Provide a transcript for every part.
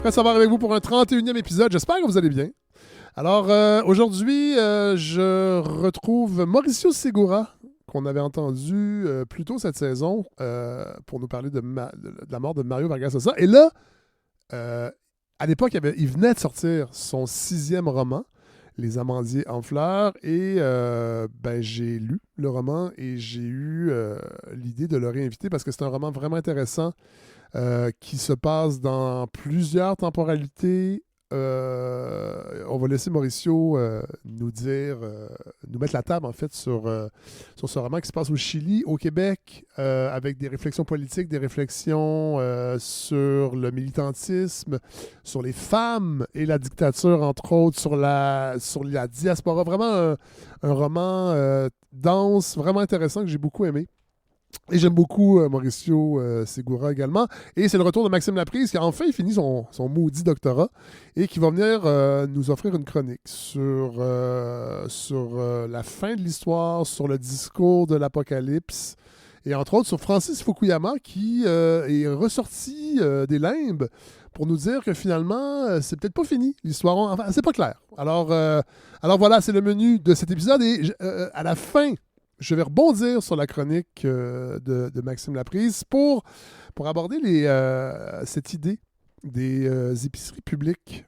Fred Savard avec vous pour un 31e épisode. J'espère que vous allez bien. Alors, aujourd'hui, je retrouve Mauricio Segura, qu'on avait entendu plus tôt cette saison pour nous parler de la mort de Mario Vargas Llosa. Et là, à l'époque, il venait de sortir son 6e roman, Les Amandiers en fleurs, et j'ai lu le roman et j'ai eu l'idée de le réinviter parce que c'est un roman vraiment intéressant qui se passe dans plusieurs temporalités. On va laisser Mauricio nous mettre la table en fait sur ce roman qui se passe au Chili, au Québec, avec des réflexions politiques, des réflexions sur le militantisme, sur les femmes et la dictature, entre autres, sur la diaspora. Vraiment un roman dense, vraiment intéressant que j'ai beaucoup aimé. Et j'aime beaucoup Mauricio Segura également. Et c'est le retour de Maxime Laprise qui a enfin fini son maudit doctorat et qui va venir nous offrir une chronique sur la fin de l'histoire, sur le discours de l'Apocalypse et entre autres sur Francis Fukuyama qui est ressorti des limbes pour nous dire que finalement, c'est peut-être pas fini l'histoire. Enfin, c'est pas clair. Alors voilà, c'est le menu de cet épisode et à la fin, je vais rebondir sur la chronique de Maxime Laprise pour aborder cette idée des épiceries publiques.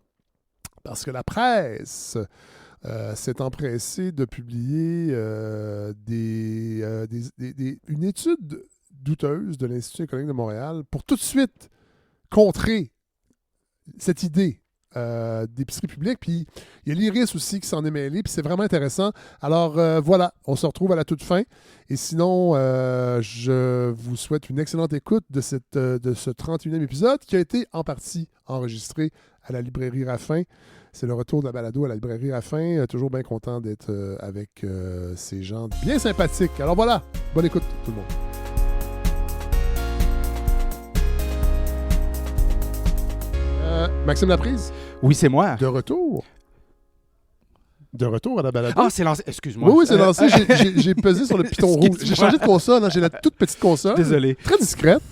Parce que la presse s'est empressée de publier une étude douteuse de l'Institut économique de Montréal pour tout de suite contrer cette idée d'épicerie publique. Puis il y a l'Iris aussi qui s'en est mêlé, puis c'est vraiment intéressant. Alors voilà, on se retrouve à la toute fin. Et sinon, je vous souhaite une excellente écoute de ce 31e épisode qui a été en partie enregistré à la librairie Raffin. C'est le retour de la balado à la librairie Raffin. Toujours bien content d'être avec ces gens bien sympathiques. Alors voilà, bonne écoute tout le monde. Maxime Laprise? Oui, c'est moi. De retour à la balado. Ah, c'est lancé. Excuse-moi. Oui, c'est lancé. J'ai pesé sur le piton rouge. J'ai changé de console. Hein. J'ai la toute petite console. Désolé. Très discrète.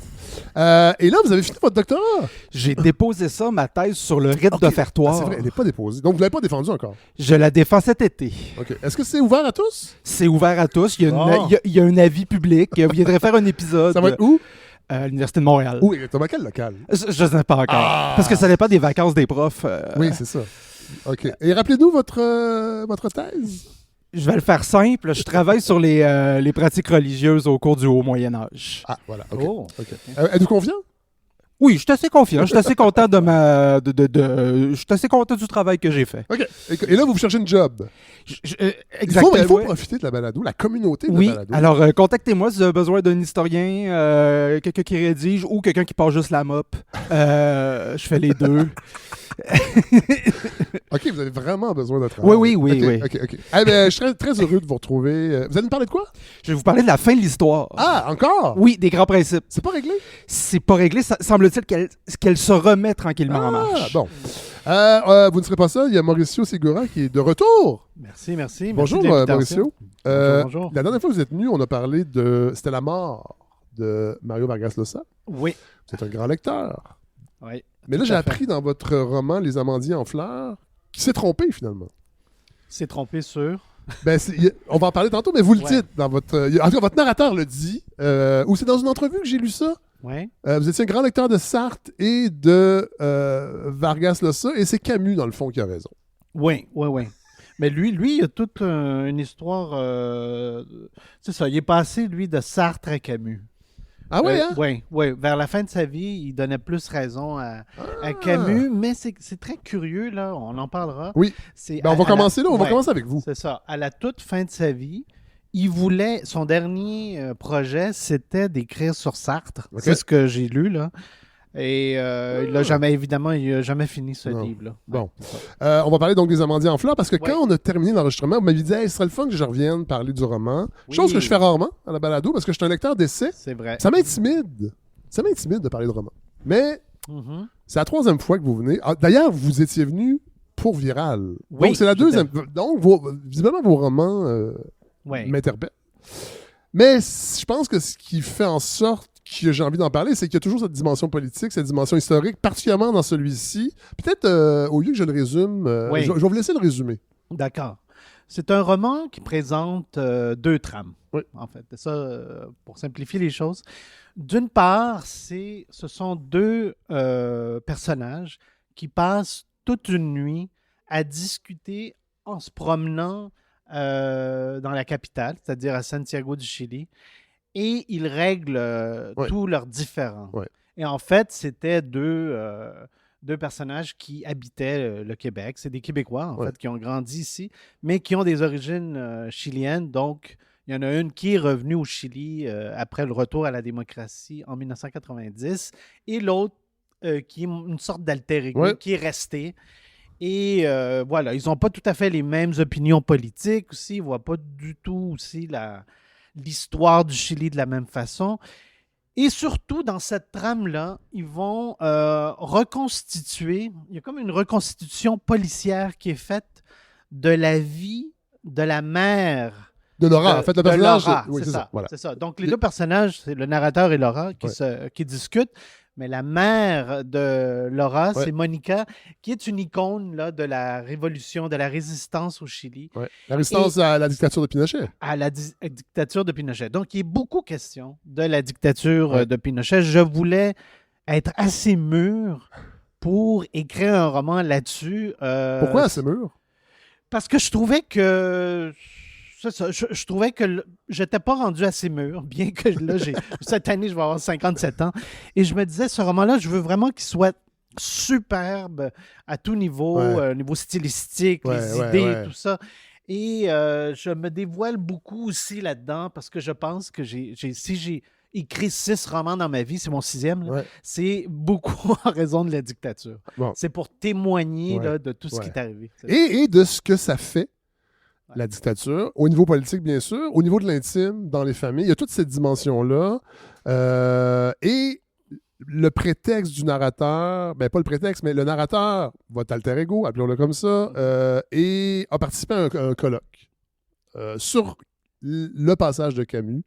Et là, vous avez fini votre doctorat. J'ai déposé ça, ma thèse, sur le rite d'offertoire. Ah, c'est vrai, elle n'est pas déposée. Donc, vous ne l'avez pas défendue encore. Je la défends cet été. OK. Est-ce que c'est ouvert à tous? C'est ouvert à tous. Il y a un avis public. Vous viendrez faire un épisode. Ça va être où? À l'Université de Montréal. Où? Dans quel local? Je ne sais pas encore. Parce que ça dépend des vacances des profs. Oui, c'est ça. OK. Et rappelez-nous votre thèse. Je vais le faire simple. Je travaille sur les pratiques religieuses au cours du Haut Moyen-Âge. Ah, voilà. OK. Oh. Okay. Êtes-vous confiant? Oui, je suis assez confiant. Je suis assez content je suis assez content du travail que j'ai fait. OK. Et là, vous cherchez une job. Exactement. Il faut profiter de la balado, la communauté de la balado. Oui, alors contactez-moi si vous avez besoin d'un historien, quelqu'un qui rédige ou quelqu'un qui passe juste la mop. Je fais les deux. OK, vous avez vraiment besoin de travail. Oui. OK. Eh bien, je serais très heureux de vous retrouver. Vous allez me parler de quoi? Je vais vous parler de la fin de l'histoire. Ah, encore? Oui, des grands principes. C'est pas réglé? C'est pas réglé. Semble-t-il qu'elle se remet tranquillement en marche. Bon. Vous ne serez pas seul. Il y a Mauricio Segura qui est de retour. Merci. Bonjour, Mauricio. Bonjour. La dernière fois que vous êtes venu, on a parlé c'était la mort de Mario Vargas Llosa. Oui. Vous êtes un grand lecteur. Oui. Mais là, j'ai appris dans votre roman Les Amandiers en fleurs qu'il s'est trompé finalement. C'est trompé sur. On va en parler tantôt, mais vous le Ouais. dites dans votre. En tout cas, votre narrateur le dit. Ou c'est dans une entrevue que j'ai lu ça. Oui. Vous étiez un grand lecteur de Sartre et de Vargas Llosa, et c'est Camus, dans le fond, qui a raison. Oui. Mais lui, il a toute une histoire. C'est ça, il est passé, lui, de Sartre à Camus. Ah oui, hein? Oui. Vers la fin de sa vie, il donnait plus raison à Camus, mais c'est très curieux, là. On en parlera. Oui. On va commencer là, on va commencer avec vous. C'est ça. À la toute fin de sa vie, il voulait. Son dernier projet, c'était d'écrire sur Sartre. Okay. C'est ce que j'ai lu, là. Et il n'a jamais fini ce livre-là. Bon. Ouais, on va parler donc des Amandiers en fleurs parce que Ouais. quand on a terminé l'enregistrement, vous m'avez dit hey, ce serait le fun que je revienne parler du roman. Oui. Chose que je fais rarement à la balado parce que je suis un lecteur d'essais. c'est vrai. Ça m'intimide. Ça m'intimide de parler de roman. Mais Mhm. c'est la 3e fois que vous venez. Ah, d'ailleurs, vous étiez venu pour Viral. Oui, Donc, c'est la tout à 2e. Donc, visiblement, vos romans Ouais. m'interpellent. Mais je pense que ce qui fait en sorte que j'ai envie d'en parler, c'est qu'il y a toujours cette dimension politique, cette dimension historique, particulièrement dans celui-ci. Peut-être, au lieu que je le résume, Oui. je vais vous laisser le résumer. D'accord. C'est un roman qui présente deux trames, Oui. en fait. C'est ça, pour simplifier les choses. D'une part, ce sont deux personnages qui passent toute une nuit à discuter en se promenant dans la capitale, c'est-à-dire à Santiago du Chili, et ils règlent Oui. tous leurs différends. Oui. Et en fait, c'était deux personnages qui habitaient le Québec. C'est des Québécois, en Ouais. fait, qui ont grandi ici, mais qui ont des origines chiliennes. Donc, il y en a une qui est revenue au Chili après le retour à la démocratie en 1990, et l'autre qui est une sorte d'alter ego, Ouais. qui est restée. Et voilà, ils n'ont pas tout à fait les mêmes opinions politiques aussi. Ils ne voient pas du tout aussi l'histoire du Chili de la même façon. Et surtout, dans cette trame-là, ils vont reconstituer, il y a comme une reconstitution policière qui est faite de la vie de la mère. De Laura, en fait, le de personnage... Laura, Oui, c'est ça. Voilà. C'est ça. Donc, les deux personnages, c'est le narrateur et Laura qui discutent. Mais la mère de Laura, Ouais. c'est Monica, qui est une icône là, de la révolution, de la résistance au Chili, Ouais. La résistance à la dictature de Pinochet. à la dictature de Pinochet. Donc, il est beaucoup question de la dictature Ouais. de Pinochet. Je voulais être assez mûr pour écrire un roman là-dessus. Pourquoi assez mûr? Parce que je trouvais que... C'est ça, je trouvais que j'étais pas rendu assez mûr, bien que là, cette année, je vais avoir 57 ans. Et je me disais, ce roman-là, je veux vraiment qu'il soit superbe à tout niveau, Ouais. niveau stylistique, Ouais, les ouais, idées, ouais. tout ça. Et je me dévoile beaucoup aussi là-dedans parce que je pense que si j'ai écrit 6 romans dans ma vie, c'est mon 6e, là, Ouais. c'est beaucoup en raison de la dictature. Bon. C'est pour témoigner Ouais. là, de tout ce Ouais. qui est arrivé. Et de ce que ça fait, Ouais. la dictature, au niveau politique, bien sûr, au niveau de l'intime, dans les familles, il y a toute cette dimension-là. Et le prétexte du narrateur, ben pas le prétexte, mais le narrateur, votre alter ego, appelons-le comme ça, et a participé à un colloque sur le passage de Camus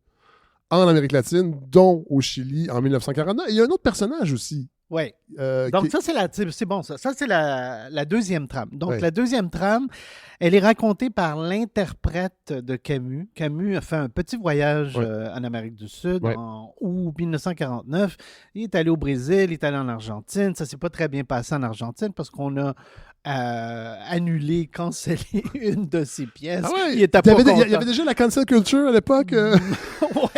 en Amérique latine, dont au Chili en 1949. Et il y a un autre personnage aussi. Oui. qui Donc, est- ça, c'est bon, ça. Ça, c'est la deuxième trame. Donc, Ouais. la deuxième trame, elle est racontée par l'interprète de Camus. Camus a fait un petit voyage Ouais. en Amérique du Sud Ouais. en août 1949. Il est allé au Brésil, il est allé en Argentine. Ça s'est pas très bien passé en Argentine parce qu'on a annulé, cancellé une de ses pièces. Ah ouais, Il était il y pas avait, il y content. avait déjà la cancel culture à l'époque.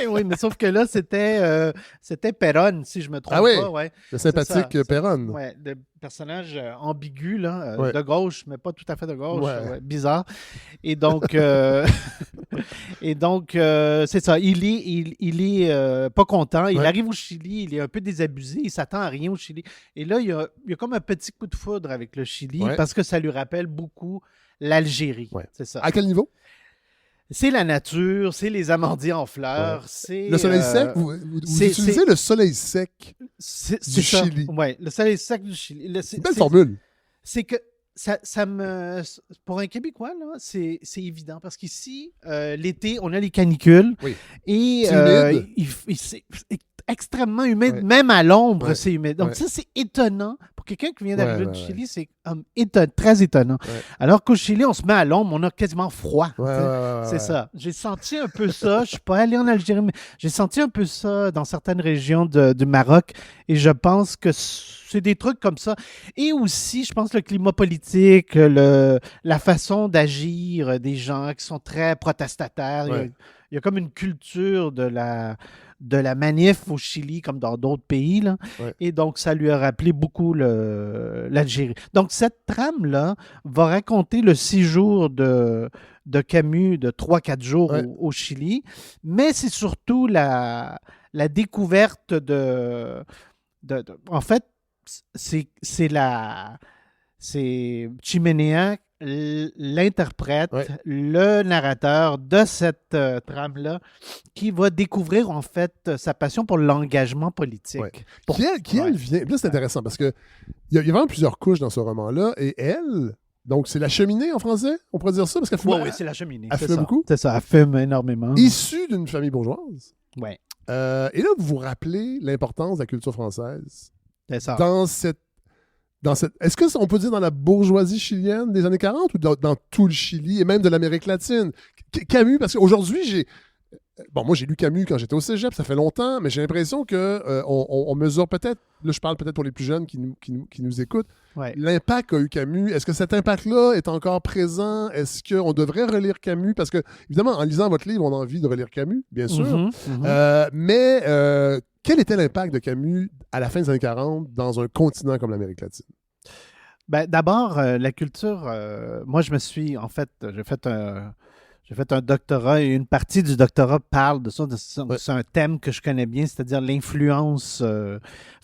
Oui, mais sauf que là, c'était Perron, si je me trompe Ah oui? pas. Ouais. Le sympathique C'est ça. Perron. Ouais, le personnage ambigu, là, Ouais. de gauche, mais pas tout à fait de gauche. Ouais. Ouais, bizarre. Et donc, c'est ça. Il est pas content. Il Ouais. arrive au Chili, il est un peu désabusé, il s'attend à rien au Chili. Et là, il y a comme un petit coup de foudre avec le Chili Ouais. parce que ça lui rappelle beaucoup l'Algérie. Ouais. C'est ça. À quel niveau? C'est la nature, c'est les amandiers en fleurs, c'est... Le soleil sec? Vous c'est- utilisez le soleil sec. c'est du ça. Chili. Ouais, le soleil sec du Chili. C'est une belle formule. C'est que ça me... Pour un Québécois, là, c'est évident. Parce qu'ici, l'été, on a les canicules. Oui. Et C'est humide. c'est extrêmement humide. Ouais. Même à l'ombre, Ouais. c'est humide. Donc Ouais. ça, c'est étonnant. Pour quelqu'un qui vient d'arriver Ouais, du ouais, Chili, c'est très étonnant. Ouais. Alors qu'au Chili, on se met à l'ombre, on a quasiment froid. Ouais, tu sais. ouais, C'est ouais. ça. J'ai senti un peu ça. Je suis pas allé en Algérie, mais j'ai senti un peu ça dans certaines régions du Maroc. Et je pense que c'est des trucs comme ça. Et aussi, je pense, le climat politique, la façon d'agir des gens qui sont très protestataires. Ouais. Il y a comme une culture de la manif au Chili, comme dans d'autres pays. Là. Ouais. Et donc, ça lui a rappelé beaucoup l'Algérie. Donc, cette trame-là va raconter le séjour de Camus de 3-4 jours Ouais. au Chili, mais c'est surtout la découverte en fait, c'est Chiménéa, l'interprète, Ouais. le narrateur de cette trame-là, qui va découvrir en fait sa passion pour l'engagement politique. Ouais. Pour- Qui elle vient. Là, c'est intéressant parce que il y a vraiment plusieurs couches dans ce roman-là. Et elle, donc c'est la cheminée en français, on pourrait dire ça, parce qu'elle fume, Oui, c'est la cheminée. Elle c'est fume ça. beaucoup? C'est ça, elle fume énormément. issue d'une famille bourgeoise. Ouais. Et là, vous vous rappelez l'importance de la culture française C'est ça. dans cette... Est-ce qu'on peut dire dans la bourgeoisie chilienne des années 40 ou dans tout le Chili et même de l'Amérique latine? Camus, parce qu'aujourd'hui, moi, j'ai lu Camus quand j'étais au cégep, ça fait longtemps, mais j'ai l'impression que on mesure peut-être, là, je parle peut-être pour les plus jeunes qui nous écoutent, Ouais. l'impact qu'a eu Camus. Est-ce que cet impact-là est encore présent? Est-ce qu'on devrait relire Camus? Parce que, évidemment, en lisant votre livre, on a envie de relire Camus, bien sûr. Mhm, mhm. Mais quel était l'impact de Camus à la fin des années 40 dans un continent comme l'Amérique latine? Ben, d'abord, la culture, moi, j'ai fait un doctorat et une partie du doctorat parle de ça. C'est un thème que je connais bien, c'est-à-dire l'influence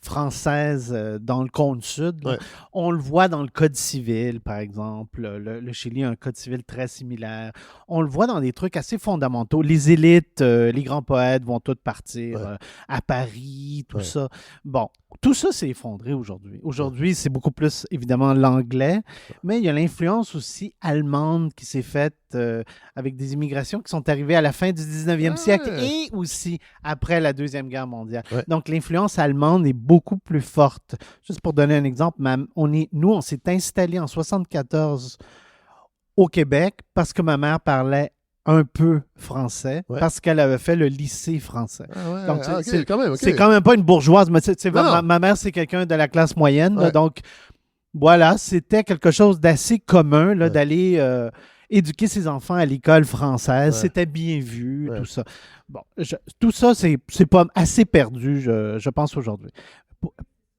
française dans le cône sud. Ouais. On le voit dans le Code civil, par exemple. Le Chili a un Code civil très similaire. On le voit dans des trucs assez fondamentaux. Les élites, les grands poètes vont tous partir à Paris, tout ça. Bon, tout ça s'est effondré aujourd'hui. Aujourd'hui, c'est beaucoup plus, évidemment, l'anglais, mais il y a l'influence aussi allemande qui s'est faite avec des immigrations qui sont arrivées à la fin du 19e siècle et aussi après la Deuxième Guerre mondiale. Ouais. Donc, l'influence allemande est beaucoup plus forte. Juste pour donner un exemple, on s'est installé en 1974 au Québec parce que ma mère parlait un peu français, parce qu'elle avait fait le lycée français. Donc, c'est quand même pas une bourgeoise, mais ma mère, c'est quelqu'un de la classe moyenne. Là, donc, voilà, c'était quelque chose d'assez commun là, d'aller éduquer ses enfants à l'école française. C'était bien vu, tout ça. Bon, tout ça, c'est pas assez perdu, je pense, aujourd'hui.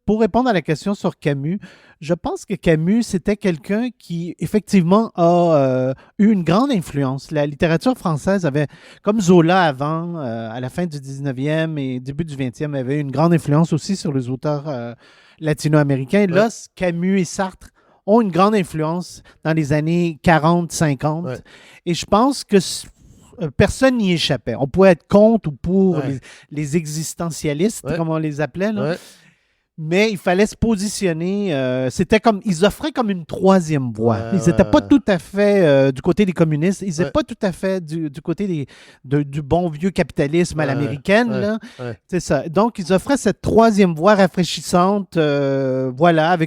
Pour répondre à la question sur Camus, je pense que Camus, c'était quelqu'un qui, effectivement, a eu une grande influence. La littérature française avait, comme Zola avant, à la fin du 19e et début du 20e, avait eu une grande influence aussi sur les auteurs latino-américains. Là, Camus et Sartre ont une grande influence dans les années 40-50. Et je pense que personne n'y échappait. On pouvait être contre ou pour les existentialistes, comme on les appelait, là. Mais il fallait se positionner. C'était comme, ils offraient comme une troisième voie. Ils n'étaient pas tout à fait du côté des communistes. Ils n'étaient pas tout à fait du côté du bon vieux capitalisme à l'américaine. Là. C'est ça. Donc, ils offraient cette troisième voie rafraîchissante. Voilà.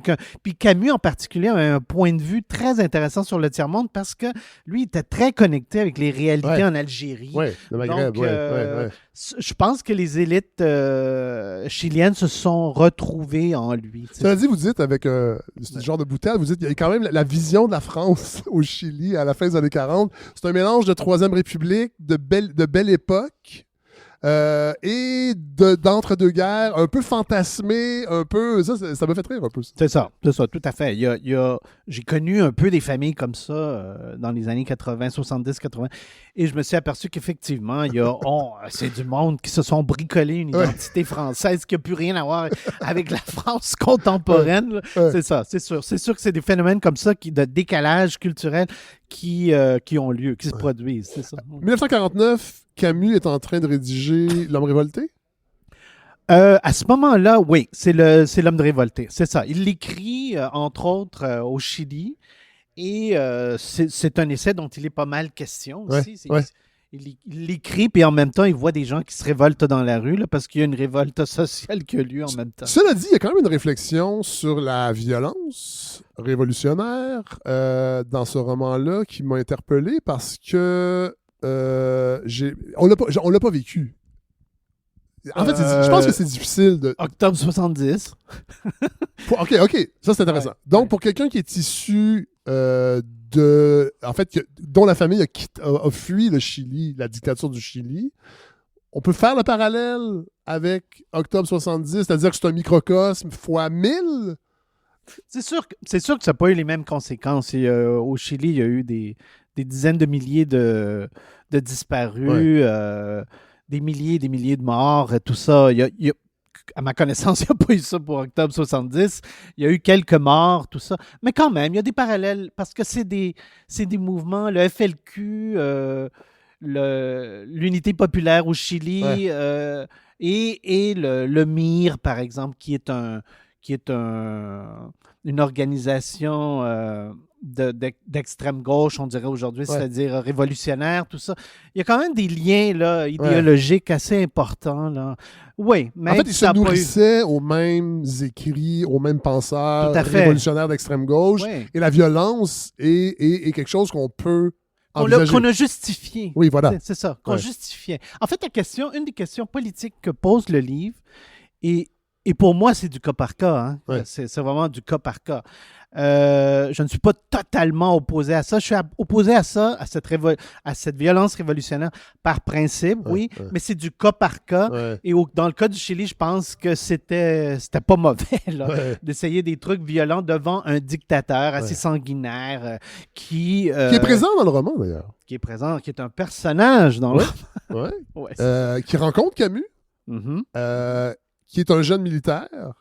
Puis Camus, en particulier, avait un point de vue très intéressant sur le tiers-monde parce que lui, il était très connecté avec les réalités en Algérie. Oui, le Maghreb. Donc, je pense que les élites chiliennes se sont retrouvées en lui. Cela dit, vous dites avec ce genre de boutade, vous dites qu'il y a quand même la vision de la France au Chili à la fin des années 40. C'est un mélange de Troisième République, de belle époque et d'entre-deux-guerres, un peu fantasmé, un peu... Ça m'a fait rire un peu. C'est ça, tout à fait. J'ai connu un peu des familles comme ça dans les années 80, 70, 80, et je me suis aperçu qu'effectivement, c'est du monde qui se sont bricolés une identité française qui n'a plus rien à voir avec la France contemporaine. C'est ça, c'est sûr. C'est sûr que c'est des phénomènes comme ça de décalage culturel qui ont lieu, qui se produisent. C'est ça. 1949, Camus est en train de rédiger L'Homme révolté? À ce moment-là, oui, c'est L'Homme révolté. C'est ça. Il l'écrit, entre autres, au Chili. Et c'est un essai dont il est pas mal question aussi. Il l'écrit, puis en même temps, il voit des gens qui se révoltent dans la rue, là, parce qu'il y a une révolte sociale qui a lieu en même temps. Cela dit, il y a quand même une réflexion sur la violence révolutionnaire dans ce roman-là qui m'a interpellé parce que on l'a pas vécu. En fait, je pense que c'est difficile de... Octobre 70. OK. Ça, c'est intéressant. Donc, pour quelqu'un qui est issu dont la famille a fui le Chili, la dictature du Chili, on peut faire le parallèle avec Octobre 70, c'est-à-dire que c'est un microcosme fois 1000. C'est sûr que ça n'a pas eu les mêmes conséquences. Au Chili, il y a eu des dizaines de milliers de disparus, des milliers et des milliers de morts, tout ça. À ma connaissance, il n'y a pas eu ça pour Octobre 70. Il y a eu quelques morts, tout ça. Mais quand même, il y a des parallèles parce que c'est des mouvements, le FLQ, l'Unité populaire au Chili et le MIR, par exemple, qui est une organisation d'extrême gauche, on dirait aujourd'hui, Ouais. c'est-à-dire révolutionnaire, tout ça. Il y a quand même des liens là, idéologiques assez importants. Là. Oui, En même fait, ils si se ça a pas eu... nourrissaient aux mêmes écrits, aux mêmes penseurs Tout à fait. révolutionnaires d'extrême gauche. Oui. Et la violence est quelque chose qu'on peut Qu'on a, envisager. qu'on a justifié. Oui, voilà. C'est ça, qu'on Ouais. justifiait. En fait, une des questions politiques que pose le livre, et pour moi, c'est du cas par cas. Hein. Ouais. C'est vraiment du cas par cas. Je ne suis pas totalement opposé à ça. Je suis opposé à ça, à cette violence révolutionnaire par principe, oui, mais c'est du cas par cas. Ouais. Et dans le cas du Chili, je pense que c'était pas mauvais là, Ouais. d'essayer des trucs violents devant un dictateur assez sanguinaire qui Qui est présent dans le roman, d'ailleurs. qui est présent, qui est un personnage dans Ouais. le... Ouais. Ouais. Qui rencontre Camus, Mhm. qui est un jeune militaire.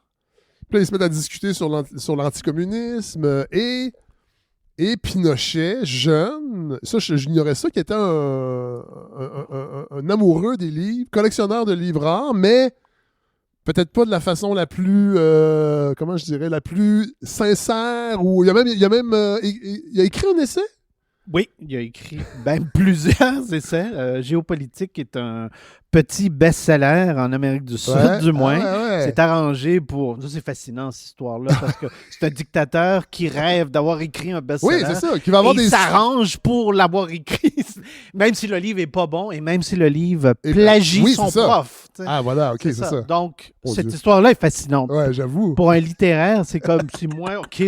Puis là, ils se mettent à discuter sur l'anticommunisme et Pinochet, jeune, ça, j'ignorais ça, qui était un amoureux des livres, collectionneur de livres rares, mais peut-être pas de la façon la plus, comment je dirais, la plus sincère, ou il a écrit un essai. Oui, il a écrit même plusieurs essais. Géopolitique est un petit best-seller en Amérique du Sud, Ouais. du moins. Ah, ouais. C'est arrangé pour... Ça, c'est fascinant, cette histoire-là, parce que c'est un dictateur qui rêve d'avoir écrit un Oui, best-seller. c'est ça, qui va avoir Et il des... s'arrange pour l'avoir écrit, même si le livre est pas bon et même si le livre Et- plagie oui, son c'est ça. prof. tu sais. Ah, voilà, ok, c'est ça. Donc, Mon cette Dieu. histoire-là est fascinante. Ouais, j'avoue. Pour un littéraire, c'est comme si moi, OK,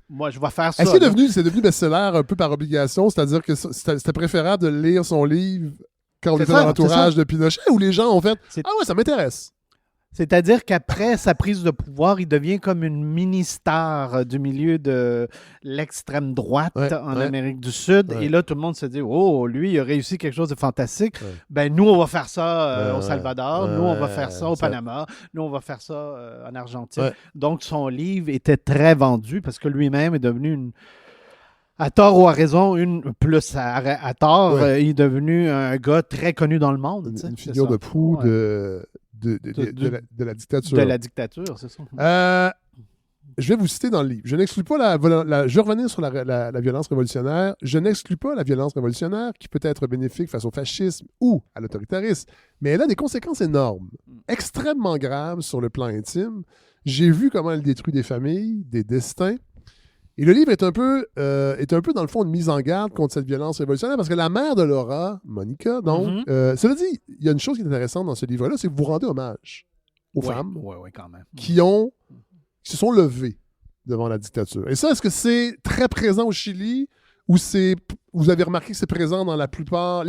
moi, je vais faire ça. Est-ce que là. c'est devenu best-seller un peu par obligation? C'est-à-dire que c'était préférable de lire son livre quand on C'est était ça, dans l'entourage c'est de Pinochet, ou les gens ont fait C'est- « Ah ouais, ça m'intéresse. C'est-à-dire qu'après sa prise de pouvoir, il devient comme une mini-star du milieu de l'extrême droite Ouais, en ouais. Amérique du Sud. Ouais. Et là, tout le monde se dit, oh, lui, il a réussi quelque chose de fantastique. Ouais. Ben, nous, on va faire ça Ouais, au ouais. Salvador. Ouais, nous, on va ouais, faire ça au ça- Panama. Nous, on va faire ça en Argentine. Ouais. Donc, son livre était très vendu parce que lui-même est devenu une... À tort ou à raison, à tort, Ouais. il est devenu un gars très connu dans le monde. tu sais, Une c'est figure ça. de proue Ouais. de la dictature. De la dictature, c'est ça. Je vais vous citer dans le livre. Je n'exclus pas je vais revenir sur la violence révolutionnaire. Je n'exclus pas la violence révolutionnaire qui peut être bénéfique face au fascisme ou à l'autoritarisme, mais elle a des conséquences énormes, extrêmement graves sur le plan intime. J'ai vu comment elle détruit des familles, des destins. Et le livre est un peu dans le fond une mise en garde contre cette violence révolutionnaire parce que la mère de Laura, Monica, donc, Mhm. cela dit, il y a une chose qui est intéressante dans ce livre-là, c'est que vous rendez hommage aux femmes Oui, quand même. qui se sont levées devant la dictature. Et ça, est-ce que c'est très présent au Chili ou vous avez remarqué que c'est présent dans la plupart...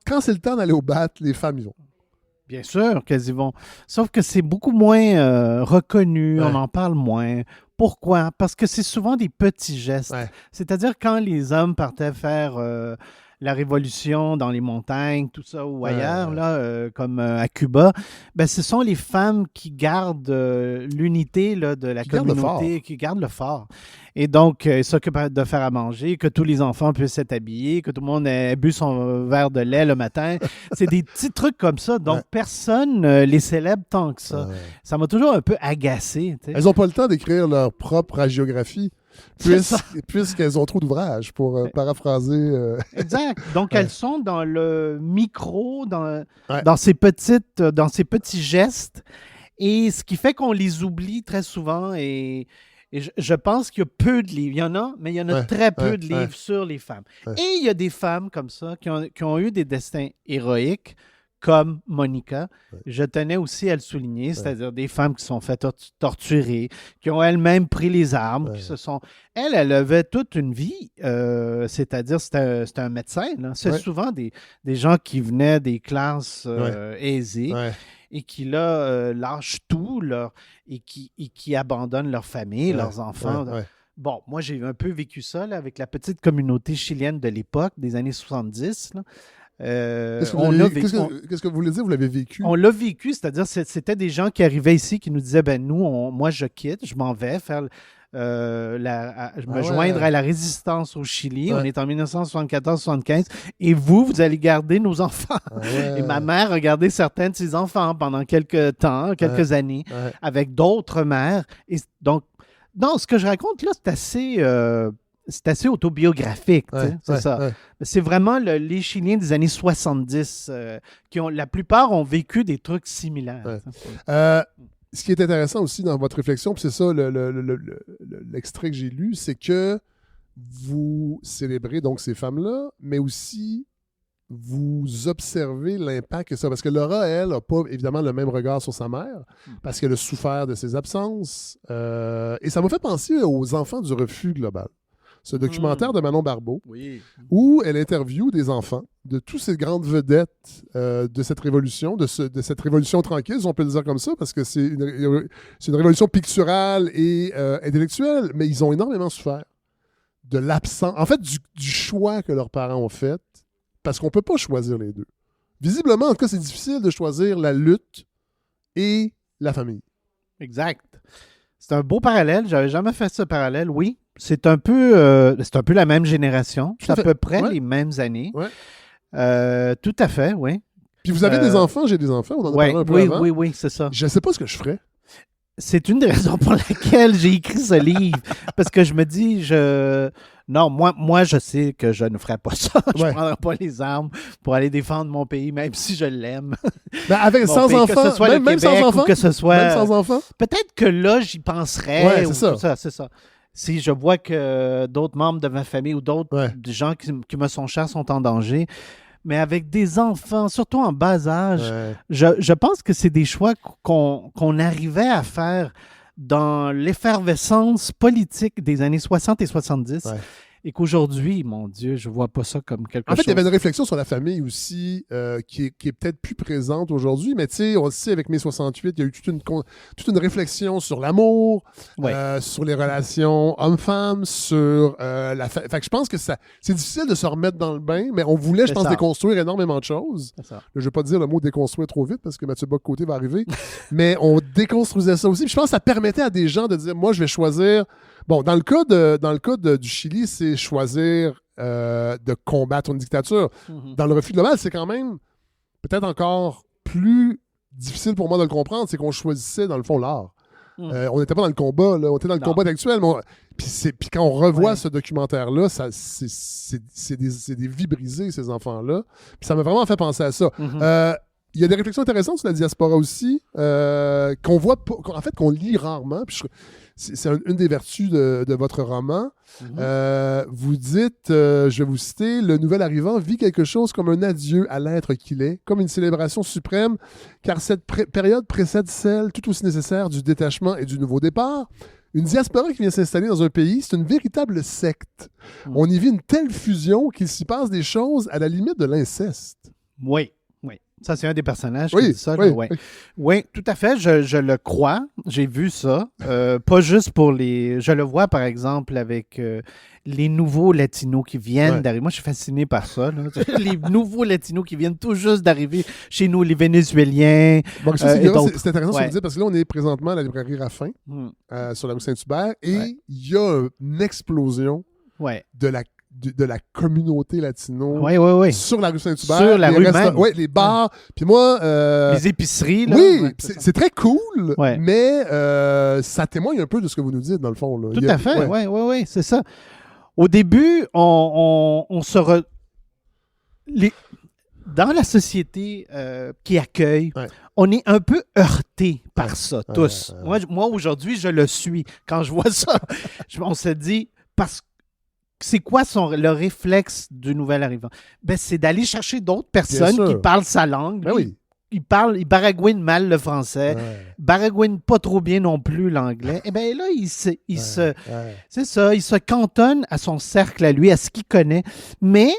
Quand c'est le temps d'aller au bat, les femmes y vont. Bien sûr qu'elles y vont. Sauf que c'est beaucoup moins reconnu, Ouais. on en parle moins. Pourquoi? Parce que c'est souvent des petits gestes. Ouais. C'est-à-dire quand les hommes partaient faire la révolution dans les montagnes, tout ça, ou ailleurs, Ouais. là, comme à Cuba, ben, ce sont les femmes qui gardent l'unité là, de la Qui gardent le communauté, fort. qui gardent le fort. Et donc, ils s'occupent de faire à manger, que tous les enfants puissent être habillés, que tout le monde ait bu son verre de lait le matin. C'est des petits trucs comme ça. Donc, Ouais. personne les célèbre tant que ça. Ouais. Ça m'a toujours un peu agacé. tu sais. Elles n'ont pas le temps d'écrire leur propre hagiographie C'est ça. puisqu'elles ont trop d'ouvrages, pour paraphraser... Exact. Donc, Ouais. elles sont dans le micro, Ouais. dans ces petits gestes. Et ce qui fait qu'on les oublie très souvent. Et je pense qu'il y a peu de livres. Il y en a, mais il y en a Ouais, très peu ouais, de livres ouais. sur les femmes. Ouais. Et il y a des femmes comme ça qui ont eu des destins héroïques, comme Monica. Ouais. Je tenais aussi à le souligner, c'est-à-dire des femmes qui sont faites torturer, qui ont elles-mêmes pris les armes, Ouais. qui se sont... Elle avait toute une vie, c'est-à-dire c'était un médecin. Là. C'est Ouais. souvent des gens qui venaient des classes aisées Ouais. et qui, là, lâchent tout et qui abandonnent leur famille, Ouais. leurs enfants. Ouais, ouais. Bon, moi, j'ai un peu vécu ça là, avec la petite communauté chilienne de l'époque, des années 70. Là. Qu'est-ce que On vous l'a avez- vécu- qu'est-ce que- qu'est-ce que vous voulez dire? Vous l'avez vécu? on l'a vécu, c'est-à-dire c'était des gens qui arrivaient ici qui nous disaient, ben nous, moi je quitte, je m'en vais faire me joindre à la résistance au Chili. Ouais. On est en 1974-75 et vous allez garder nos enfants. Ah ouais. Et ma mère a gardé certains de ses enfants pendant quelques années Ouais. avec d'autres mères. Et donc, Non, ce que je raconte là, c'est assez autobiographique. tu sais, Ouais, c'est ouais, ça. ouais. C'est vraiment les Chiliens des années 70 la plupart ont vécu des trucs similaires. Ouais. tu sais. Ce qui est intéressant aussi dans votre réflexion, puis c'est ça l'extrait que j'ai lu, c'est que vous célébrez donc ces femmes-là, mais aussi vous observez l'impact que ça. Parce que Laura, elle, n'a pas évidemment le même regard sur sa mère, parce qu'elle a souffert de ses absences. Et ça m'a fait penser aux enfants du refus global. Ce documentaire de Manon Barbeau, Oui. où elle interviewe des enfants de toutes ces grandes vedettes de cette révolution, de cette révolution tranquille, si on peut le dire comme ça, parce que c'est une révolution picturale et intellectuelle, mais ils ont énormément souffert de l'absence, en fait, du choix que leurs parents ont fait, parce qu'on ne peut pas choisir les deux. Visiblement, en tout cas, c'est difficile de choisir la lutte et la famille. Exact. C'est un beau parallèle. J'avais jamais fait ce parallèle. Oui, c'est un peu la même génération. Tout C'est à à fait. peu près Ouais. les mêmes années. Ouais. Tout à fait, oui. Puis vous avez des enfants, j'ai des enfants, on en a parlé un peu avant. Oui, c'est ça. Je ne sais pas ce que je ferais. C'est une des raisons pour laquelle j'ai écrit ce livre. Parce que je me dis, non, moi, je sais que je ne ferais pas ça. Je ne Ouais. prendrais pas les armes pour aller défendre mon pays, même si je l'aime. Ben, avec, Mon sans pays, enfants, que ce soit même, le même Québec sans ou enfants, que ce soit... même sans enfants. Peut-être que là, j'y penserais. Ouais, ou c'est ça. tout ça, c'est ça. Si je vois que d'autres membres de ma famille ou d'autres Ouais. gens qui me sont chers sont en danger, mais avec des enfants, surtout en bas âge, Ouais. je pense que c'est des choix qu'on arrivait à faire dans l'effervescence politique des années 60 et 70. Ouais. Et qu'aujourd'hui, mon Dieu, je vois pas ça comme quelque En fait, chose. il y avait une réflexion sur la famille aussi qui est peut-être plus présente aujourd'hui, mais tu sais, on le sait, avec mai 68, il y a eu toute une réflexion sur l'amour, Ouais. sur les relations hommes-femmes, sur Fait que je pense que c'est difficile de se remettre dans le bain, mais on voulait, je C'est pense, ça. déconstruire énormément de choses. C'est ça. Là, je ne vais pas dire le mot déconstruire trop vite parce que Mathieu Bock-Côté va arriver, mais on déconstruisait ça aussi. Puis je pense que ça permettait à des gens de dire, moi, je vais choisir... Bon, dans le cas du Chili, c'est choisir de combattre une dictature. Mhm. Dans le refus global, c'est quand même peut-être encore plus difficile pour moi de le comprendre, c'est qu'on choisissait, dans le fond, l'art. Mhm. On n'était pas dans le combat, là. On était dans le Non. combat actuel. Puis quand on revoit Ouais. ce documentaire-là, c'est des vies brisées, ces enfants-là. Puis ça m'a vraiment fait penser à ça. Mhm. Il y a des réflexions intéressantes sur la diaspora aussi, qu'on voit pas, en fait, qu'on lit rarement. Puis c'est une des vertus de votre roman. Mhm. Vous dites, je vais vous citer, le nouvel arrivant vit quelque chose comme un adieu à l'être qu'il est, comme une célébration suprême, car cette période précède celle tout aussi nécessaire du détachement et du nouveau départ. Une diaspora qui vient s'installer dans un pays, c'est une véritable secte. On y vit une telle fusion qu'il s'y passe des choses à la limite de l'inceste. Oui, oui. Ça, c'est un des personnages Oui, qui dit ça. oui, là, ouais. Oui, tout à fait. Je le crois. J'ai vu ça. Pas juste pour les... Je le vois, par exemple, avec les nouveaux latinos qui viennent Ouais. d'arriver. Moi, je suis fasciné par ça. Là. Les nouveaux latinos qui viennent tout juste d'arriver chez nous, les Vénézuéliens. Bon, ça, Et d'autres. c'est intéressant ce que Ouais. vous dites, parce que là, on est présentement à la librairie Raffin, Hmm. sur la rue Saint-Hubert, et Ouais. il y a une explosion Ouais. de la communauté latino Oui. sur la rue Saint-Hubert. Sur la les rue même. Oui, les bars. Puis moi... Les épiceries, là. oui, Ouais, c'est très cool, Ouais. mais ça témoigne un peu de ce que vous nous dites, dans le fond. Là. Tout Il y a- à fait, ouais. oui, c'est ça. Au début, on se... Dans la société qui accueille, Ouais. on est un peu heurté par Ouais. ça, tous. Moi, aujourd'hui, je le suis. Quand je vois ça, on se dit, parce que c'est quoi le réflexe du nouvel arrivant? Ben, c'est d'aller chercher d'autres personnes sûr. qui parlent sa langue. Ben Lui, oui. il baragouine mal le français, Ouais. baragouine pas trop bien non plus l'anglais. Et bien là, Ouais. c'est ça, il se cantonne à son cercle à lui, à ce qu'il connaît. Mais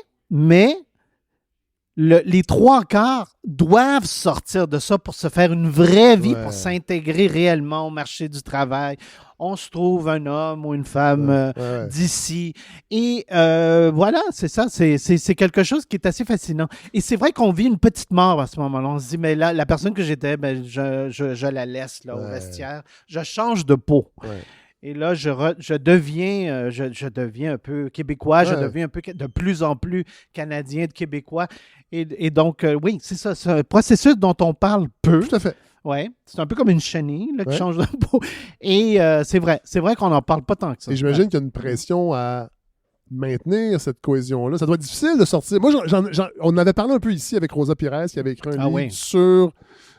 les trois quarts doivent sortir de ça pour se faire une vraie vie, Ouais. pour s'intégrer réellement au marché du travail. On se trouve un homme ou une femme Ouais. d'ici. Et voilà, c'est ça. C'est quelque chose qui est assez fascinant. Et c'est vrai qu'on vit une petite mort à ce moment-là. On se dit, mais là, la personne que j'étais, ben, je la laisse là, au Ouais. vestiaire. Je change de peau. Ouais. Et là, je deviens un peu québécois, je Ouais. deviens un peu de plus en plus canadien, de québécois. Et donc, oui, c'est ça, c'est un processus dont on parle peu. Tout à fait. Ouais, c'est un peu comme une chenille là, qui Ouais. change de peau. Et c'est vrai qu'on n'en parle pas tant que ça. Et j'imagine qu'il y a une pression à maintenir cette cohésion-là. Ça doit être difficile de sortir. Moi, on avait parlé un peu ici avec Rosa Pires, qui avait écrit un livre oui. sur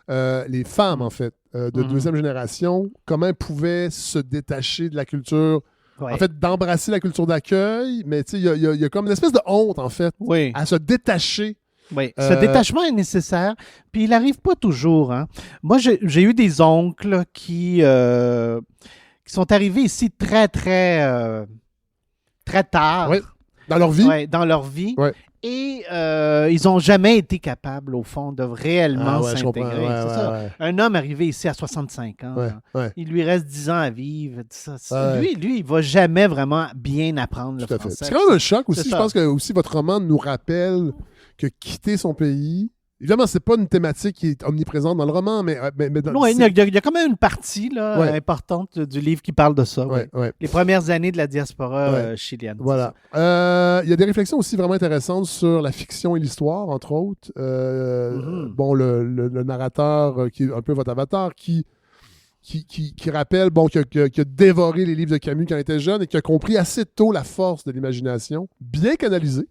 les femmes, en fait, de Mhm. deuxième génération, comment elles pouvaient se détacher de la culture, Ouais. en fait, d'embrasser la culture d'accueil, mais tu sais, il y a comme une espèce de honte, en fait, Oui. à se détacher. Oui, ce détachement est nécessaire, puis il n'arrive pas toujours. Hein. Moi, j'ai eu des oncles qui sont arrivés ici très, très, très tard Ouais. Dans leur vie. dans leur vie. Ouais. Et ils n'ont jamais été capables, au fond, de réellement Ah ouais, je comprends. s'intégrer. Ouais, C'est ouais, ça. ouais. Un homme arrivé ici à 65 ans, Ouais, là, ouais. il lui reste 10 ans à vivre. Ça. Ouais. Lui, il ne va jamais vraiment bien apprendre Tout le à fait. français. C'est quand même un choc aussi. C'est Je ça. pense que aussi votre roman nous rappelle que quitter son pays. Évidemment, c'est pas une thématique qui est omniprésente dans le roman, mais dans, Non, il y a quand même une partie là, Ouais. importante du livre qui parle de ça. ouais, ouais. ouais. Les premières années de la diaspora Ouais. chilienne. Voilà. Il y a des réflexions aussi vraiment intéressantes sur la fiction et l'histoire, entre autres. Mhm. Bon, le narrateur, qui est un peu votre avatar, qui rappelle bon, qu'il a dévoré les livres de Camus quand il était jeune et qui a compris assez tôt la force de l'imagination, bien canalisée,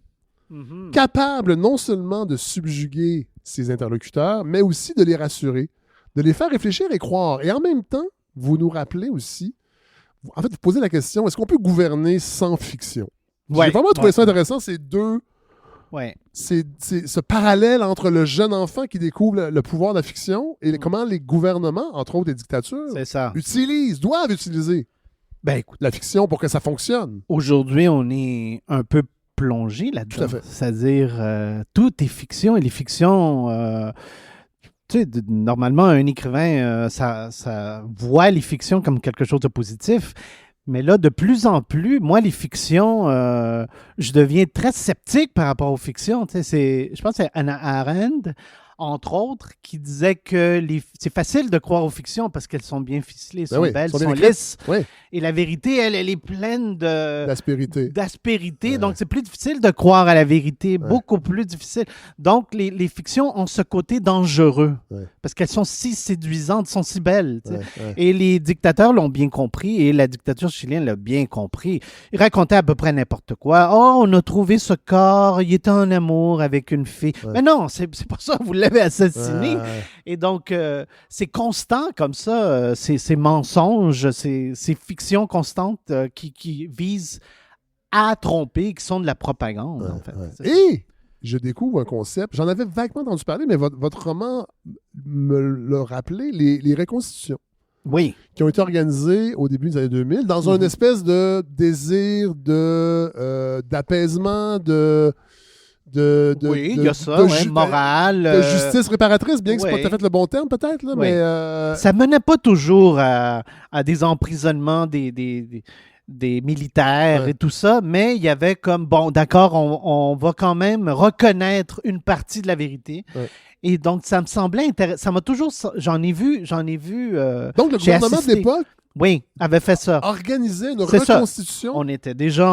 Mhm. capable non seulement de subjuguer ses interlocuteurs, mais aussi de les rassurer, de les faire réfléchir et croire. Et en même temps, vous nous rappelez aussi, en fait, vous posez la question, est-ce qu'on peut gouverner sans fiction? Ouais. J'ai vraiment trouvé Ouais. ça intéressant, ces deux, Ouais. c'est ce parallèle entre le jeune enfant qui découvre le pouvoir de la fiction et comment les gouvernements, entre autres les dictatures, C'est ça. doivent utiliser Ben écoute, la fiction pour que ça fonctionne. aujourd'hui, on est un peu plongé là-dedans. Tout à fait. C'est-à-dire, tout est fiction et les fictions. Tu sais, normalement, un écrivain, ça voit les fictions comme quelque chose de positif. Mais là, de plus en plus, moi, les fictions, je deviens très sceptique par rapport aux fictions. Tu sais, je pense que c'est Hannah Arendt, entre autres, qui disait que c'est facile de croire aux fictions parce qu'elles sont bien ficelées, sont oui, belles, sont bien sont écrites. lisses. Oui, Et la vérité, elle est pleine l'aspérité. d'aspérité. Ouais. Donc, c'est plus difficile de croire à la vérité, Ouais. beaucoup plus difficile. Donc, les fictions ont ce côté dangereux Ouais. parce qu'elles sont si séduisantes, sont si belles. Tu sais. Ouais, ouais. Et les dictateurs l'ont bien compris et la dictature chilienne l'a bien compris. Ils racontaient à peu près n'importe quoi. Oh, on a trouvé ce corps, il était en amour avec une fille. Ouais. Mais non, c'est pas ça, vous l'avez assassiné. Ouais. Et donc, c'est constant comme ça, ces mensonges, ces fictions constantes qui visent à tromper, qui sont de la propagande, Ouais, en fait. ouais. C'est ça. Et je découvre un concept, j'en avais vaguement entendu parler, mais votre roman me l'a rappelé, les reconstitutions Oui, qui ont été organisées au début des années 2000 dans une espèce de désir d'apaisement, oui, il y a ça, morale. de justice réparatrice, bien que c'est ouais. pas tout à fait le bon terme, peut-être, là, Ouais. mais Ça menait pas toujours à des emprisonnements des militaires Ouais. et tout ça, mais il y avait comme, bon, d'accord, on va quand même reconnaître une partie de la vérité. Ouais. Et donc, ça me semblait intéressant. Ça m'a toujours... J'en ai vu... donc le j'ai gouvernement de assisté. l'époque Oui, avait fait ça. organisait une C'est ça. reconstitution. On était déjà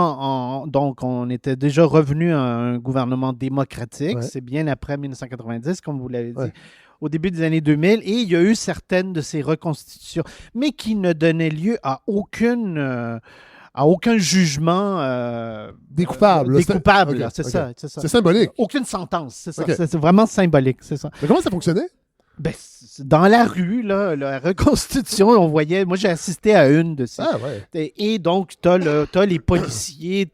revenu à un gouvernement démocratique. Ouais. C'est bien après 1990, comme vous l'avez dit. Ouais. Au début des années 2000, et il y a eu certaines de ces reconstitutions, mais qui ne donnaient lieu à aucun jugement Des coupables, là, des c'était- coupables, ok, là, c'est ok. ça, c'est ça. C'est symbolique. Aucune sentence, c'est ça. Ok. C'est vraiment symbolique, c'est ça. Mais comment ça fonctionnait? Ben, dans la rue, là, la reconstitution, on voyait. Moi, j'ai assisté à une de ces. Ah ouais. Et donc, t'as les policiers,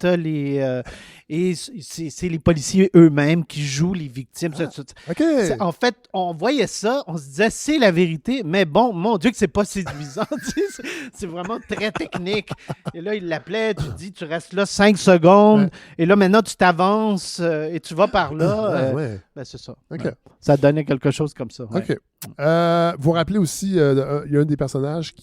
et c'est les policiers eux-mêmes qui jouent les victimes. OK. En fait, on voyait ça, on se disait, c'est la vérité, mais bon, mon Dieu que c'est pas séduisant. Tu sais, c'est vraiment très technique. Et là, il l'appelait, tu dis, tu restes là 5 secondes, Ouais. et là, maintenant, tu t'avances et tu vas par là. Ouais. Ben, c'est ça. OK. Ouais. Ça donnait quelque chose comme ça. ouais. OK. Vous rappelez aussi, il y a un des personnages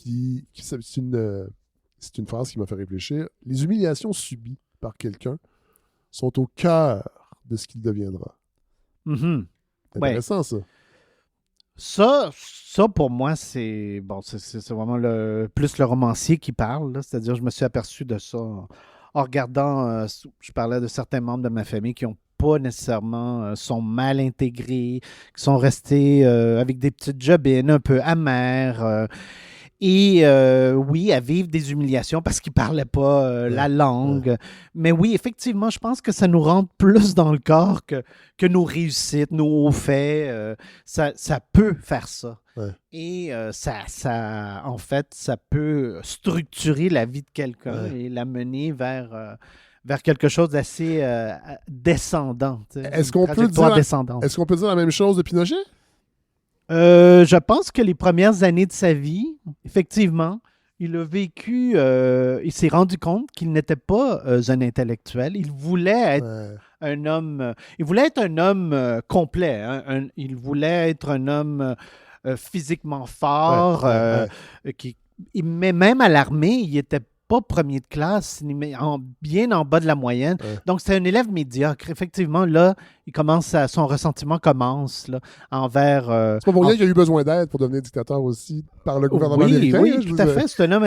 c'est une phrase qui m'a fait réfléchir. Les humiliations subies par quelqu'un sont au cœur de ce qu'il deviendra. Mhm. C'est Ouais. intéressant, ça. Ça, pour moi, c'est vraiment plus le romancier qui parle. Là. C'est-à-dire, je me suis aperçu de ça en regardant. Je parlais de certains membres de ma famille qui ont pas nécessairement sont mal intégrés, qui sont restés avec des petites jobines un peu amères. Oui, à vivre des humiliations parce qu'ils ne parlaient pas la langue. Mais oui, effectivement, je pense que ça nous rentre plus dans le corps que nos réussites, nos hauts faits. Ça peut faire ça. Ouais. Et en fait, ça peut structurer la vie de quelqu'un et l'amener vers quelque chose d'assez descendant. Est-ce qu'on peut dire la même chose de Pinochet? Je pense que les premières années de sa vie, effectivement, il a vécu, il s'est rendu compte qu'il n'était pas un intellectuel. Il voulait être un homme, complet. Hein, il voulait être un homme physiquement fort, mais même à l'armée, il n'était pas premier de classe, bien en bas de la moyenne. Donc, c'est un élève médiocre. Effectivement, là, son ressentiment commence là, envers... c'est pas pour rien qu'il a eu besoin d'aide pour devenir dictateur aussi par le gouvernement américain. Oui, tout à fait. C'est un homme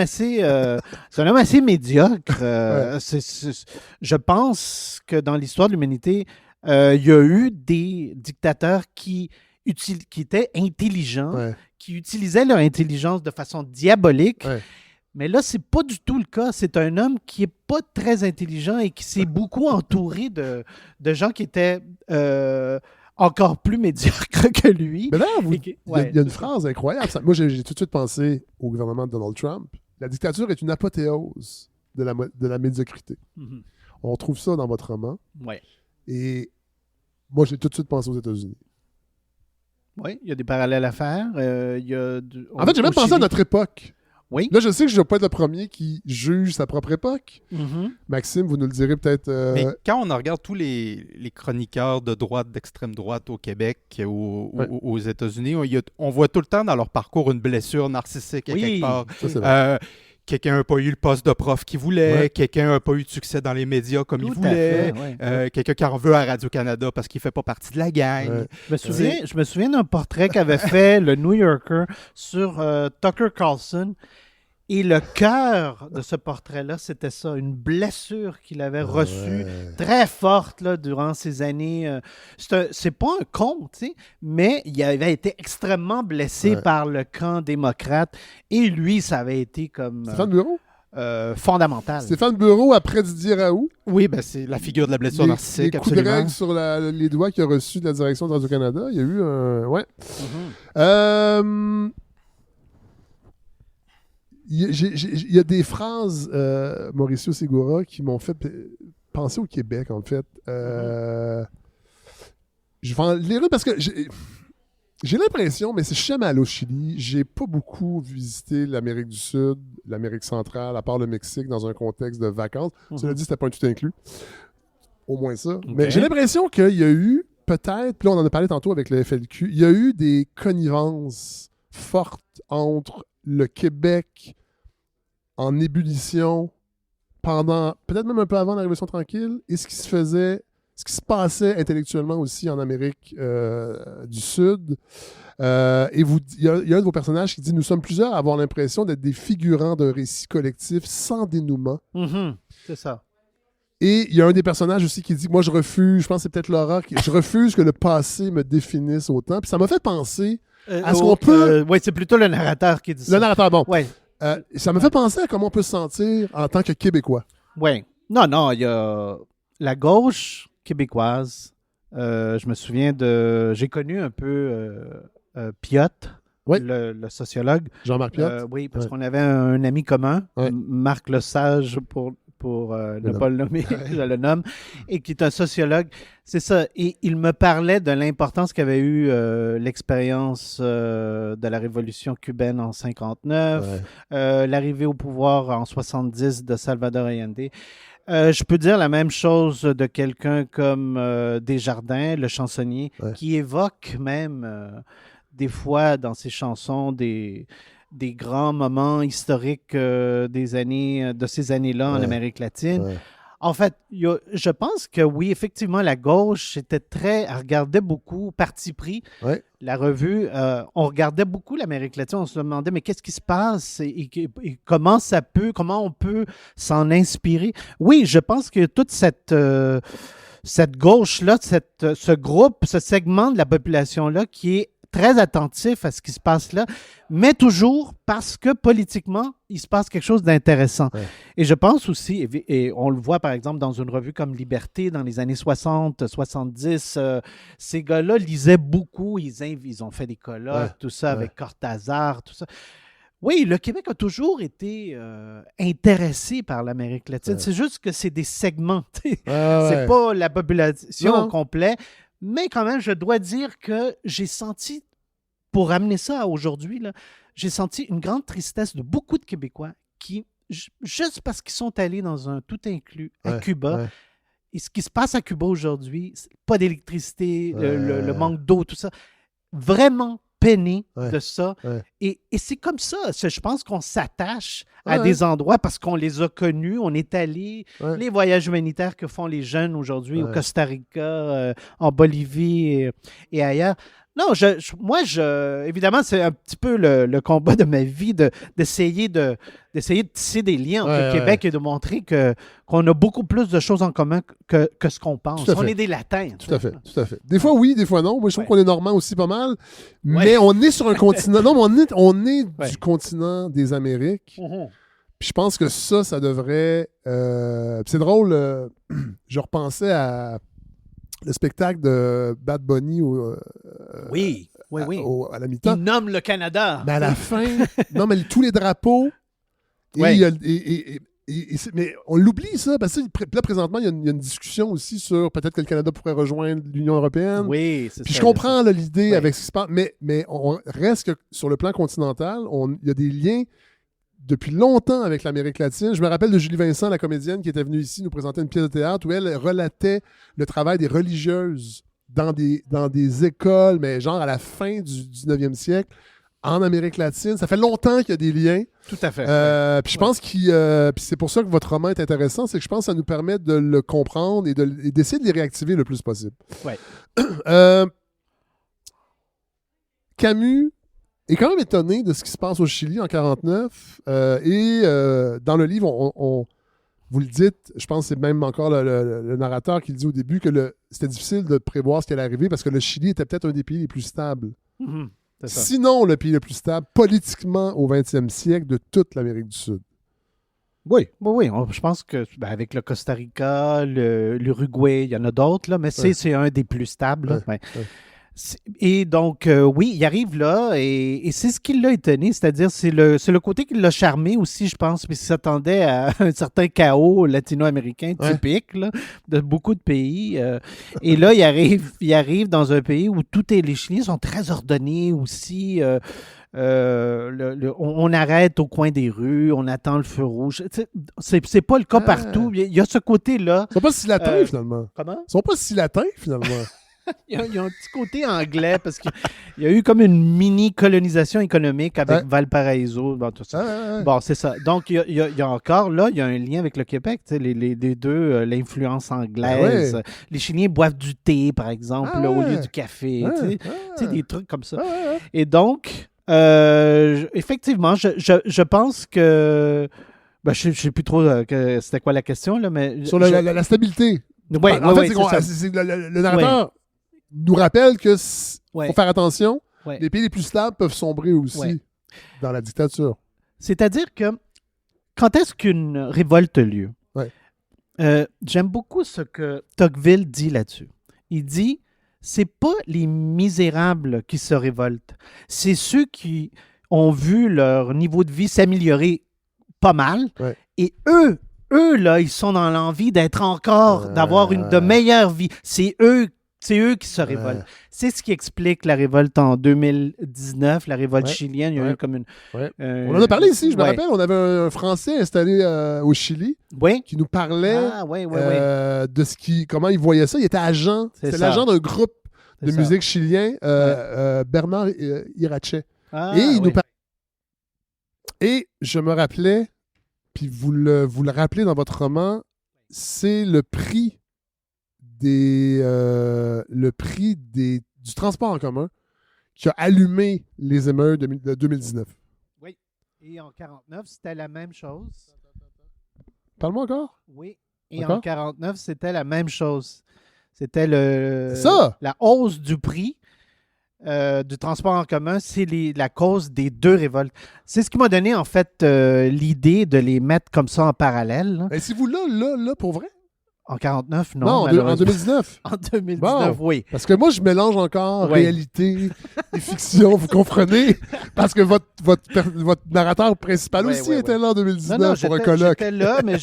assez médiocre. Je pense que dans l'histoire de l'humanité, il y a eu des dictateurs qui étaient intelligents, qui utilisaient leur intelligence de façon diabolique. Mais là, c'est pas du tout le cas. C'est un homme qui n'est pas très intelligent et qui s'est beaucoup entouré de gens qui étaient encore plus médiocres que lui. Mais là, il y a une phrase incroyable. Moi, j'ai tout de suite pensé au gouvernement de Donald Trump. La dictature est une apothéose de la médiocrité. Mm-hmm. On trouve ça dans votre roman. Ouais. Et moi, j'ai tout de suite pensé aux États-Unis. Oui, il y a des parallèles à faire. En fait, j'ai même pensé à notre époque. Oui. Là, je sais que je ne vais pas être le premier qui juge sa propre époque. Mm-hmm. Maxime, vous nous le direz peut-être... Mais quand on regarde tous les chroniqueurs de droite, d'extrême droite au Québec, aux États-Unis, on voit tout le temps dans leur parcours une blessure narcissique quelque part. Ça, c'est vrai. Quelqu'un n'a pas eu le poste de prof qu'il voulait, quelqu'un n'a pas eu de succès dans les médias comme il voulait, quelqu'un qui en veut à Radio-Canada parce qu'il ne fait pas partie de la gang. Je me souviens d'un portrait qu'avait fait le New Yorker sur Tucker Carlson. Et le cœur de ce portrait-là, c'était ça, une blessure qu'il avait reçue très forte là, durant ces années. C'est pas un con, tu sais, mais il avait été extrêmement blessé par le camp démocrate. Et lui, ça avait été comme... Stéphane Bureau? Fondamental. Stéphane Bureau après Didier Raoult. Oui, ben c'est la figure de la blessure narcissique, les coups de règle sur les doigts qu'il a reçus de la direction de Radio-Canada. Il y a eu un... Ouais. Il y a des phrases, Mauricio Segura, qui m'ont fait penser au Québec, en fait. Je vais en lire parce que j'ai l'impression, mais c'est jamais allé au Chili. J'ai pas beaucoup visité l'Amérique du Sud, l'Amérique centrale, à part le Mexique, dans un contexte de vacances. Cela dit, c'était pas un tout inclus. Au moins ça. Okay. Mais j'ai l'impression qu'il y a eu, peut-être, puis là on en a parlé tantôt avec le FLQ, il y a eu des connivences fortes entre le Québec en ébullition pendant, peut-être même un peu avant la Révolution tranquille, et ce qui se passait intellectuellement aussi en Amérique du Sud. Et il y a un de vos personnages qui dit « Nous sommes plusieurs à avoir l'impression d'être des figurants d'un récit collectif sans dénouement. C'est ça. » Et il y a un des personnages aussi qui dit « Moi, je refuse, je pense que c'est peut-être Laura, je refuse que le passé me définisse autant. » Puis ça m'a fait penser à ce qu'on peut... oui, c'est plutôt le narrateur qui dit ça. Le narrateur, bon. Ouais. Ça me fait penser à comment on peut se sentir en tant que Québécois. Oui. Non, il y a la gauche québécoise. Je me souviens j'ai connu un peu Piot, le sociologue. Jean-Marc Piot. Oui, parce qu'on avait un ami commun, Marc Lesage, pour ne pas le nommer, je le nomme, et qui est un sociologue. C'est ça. Et il me parlait de l'importance qu'avait eu l'expérience de la révolution cubaine en 59, l'arrivée au pouvoir en 70 de Salvador Allende. Je peux dire la même chose de quelqu'un comme Desjardins, le chansonnier, qui évoque même des fois dans ses chansons des grands moments historiques de ces années-là en Amérique latine. En fait, je pense que oui, effectivement, la gauche elle regardait beaucoup, parti pris, la revue, on regardait beaucoup l'Amérique latine, on se demandait, mais qu'est-ce qui se passe et comment on peut s'en inspirer? Oui, je pense que toute cette cette gauche-là, ce groupe, ce segment de la population-là qui est très attentif à ce qui se passe là, mais toujours parce que politiquement, il se passe quelque chose d'intéressant. Ouais. Et je pense aussi, et on le voit par exemple dans une revue comme Liberté dans les années 60, 70, ces gars-là lisaient beaucoup, ils ont fait des colloques, tout ça avec Cortázar, tout ça. Oui, le Québec a toujours été intéressé par l'Amérique latine. C'est juste que c'est des segments. C'est pas la population au complet. Mais quand même, je dois dire que j'ai senti, pour amener ça à aujourd'hui, là, j'ai senti une grande tristesse de beaucoup de Québécois qui, juste parce qu'ils sont allés dans un tout inclus à Cuba, et ce qui se passe à Cuba aujourd'hui, pas d'électricité, le manque d'eau, tout ça, vraiment peiner de ça. Et c'est comme ça. Je pense qu'on s'attache à des endroits parce qu'on les a connus, on est allé, les voyages humanitaires que font les jeunes aujourd'hui au Costa Rica, en Bolivie et ailleurs. Non, moi, évidemment, c'est un petit peu le combat de ma vie d'essayer de tisser des liens entre le Québec et de montrer qu'on a beaucoup plus de choses en commun que ce qu'on pense. On est des latins. Tout à fait. Des fois oui, des fois non. Moi, je trouve qu'on est normand aussi pas mal. Mais on est sur un continent. Non, mais on est du continent des Amériques. Puis je pense que ça devrait... c'est drôle, je repensais à le spectacle de Bad Bunny à la mi-temps. Il nomme le Canada. Mais à la fin, non, mais tous les drapeaux. Mais on l'oublie, ça, parce que là, présentement, il y a une discussion aussi sur peut-être que le Canada pourrait rejoindre l'Union européenne. Oui, c'est ça. Puis je comprends l'idée avec ce qui se passe, mais on reste que sur le plan continental, il y a des liens depuis longtemps avec l'Amérique latine. Je me rappelle de Julie Vincent, la comédienne, qui était venue ici nous présenter une pièce de théâtre où elle relatait le travail des religieuses dans des écoles, mais genre à la fin du 19e siècle, en Amérique latine. Ça fait longtemps qu'il y a des liens. Tout à fait. Puis je pense puis c'est pour ça que votre roman est intéressant, c'est que je pense que ça nous permet de le comprendre et d'essayer de les réactiver le plus possible. Camus est quand même étonné de ce qui se passe au Chili en 1949. Dans le livre, vous le dites, je pense que c'est même encore le narrateur qui le dit au début, que c'était difficile de prévoir ce qui allait arriver parce que le Chili était peut-être un des pays les plus stables. Sinon, le pays le plus stable politiquement au 20e siècle de toute l'Amérique du Sud. Oui. Je pense que avec le Costa Rica, l'Uruguay, il y en a d'autres, là, mais c'est un des plus stables. Et donc, oui, il arrive là et c'est ce qui l'a étonné, c'est-à-dire c'est le côté qui l'a charmé aussi, je pense, mais il s'attendait à un certain chaos latino-américain typique là, de beaucoup de pays. Et là, il arrive dans un pays où les Chiliens sont très ordonnés aussi. On arrête au coin des rues, on attend le feu rouge. C'est pas le cas partout. Il y a ce côté-là. Ils sont pas si latins, finalement. Comment? Ils sont pas si latins, finalement. Il y a un petit côté anglais parce qu'il y a eu comme une mini-colonisation économique avec Valparaiso. Bon, tout ça. Bon, c'est ça. Donc, il y a encore, là, il y a un lien avec le Québec. Les deux, l'influence anglaise. Les Chiliens boivent du thé, par exemple, au lieu du café. Des trucs comme ça. Et donc, effectivement, je pense que... je ne sais plus trop c'était quoi la question, là, mais... Sur la stabilité. En fait, le narrateur nous rappelle que faut faire attention. Les pays les plus stables peuvent sombrer aussi dans la dictature. C'est-à-dire que quand est-ce qu'une révolte a lieu? J'aime beaucoup ce que Tocqueville dit là-dessus. Il dit, c'est pas les misérables qui se révoltent, c'est ceux qui ont vu leur niveau de vie s'améliorer pas mal et eux, là, ils sont dans l'envie d'être encore, d'avoir de meilleures vies. C'est eux qui se révoltent. C'est ce qui explique la révolte en 2019, la révolte chilienne. Il y a eu comme une... on en a parlé ici, je me rappelle. On avait un Français installé au Chili qui nous parlait de comment il voyait ça. Il était agent. C'était l'agent d'un groupe de musique chilien, Bernard Irache. Il nous parlait. Et je me rappelais, puis vous le rappelez dans votre roman, c'est le prix du transport en commun qui a allumé les émeutes de 2019. Oui. Et en 1949, c'était la même chose. Parle-moi encore. Oui. Et en 1949, c'était la même chose. C'était Ça! la hausse du prix du transport en commun, c'est la cause des deux révoltes. C'est ce qui m'a donné, en fait, l'idée de les mettre comme ça en parallèle. Là. Et si vous là, pour vrai? En 49, non. Non, en malheureusement. 2019. En 2019, Bon. oui. Parce que moi, je mélange encore Ouais. réalité et fiction, vous comprenez? Parce que votre narrateur principal Ouais, aussi ouais, était là en 2019 pour un j'étais colloque. j'étais là, mais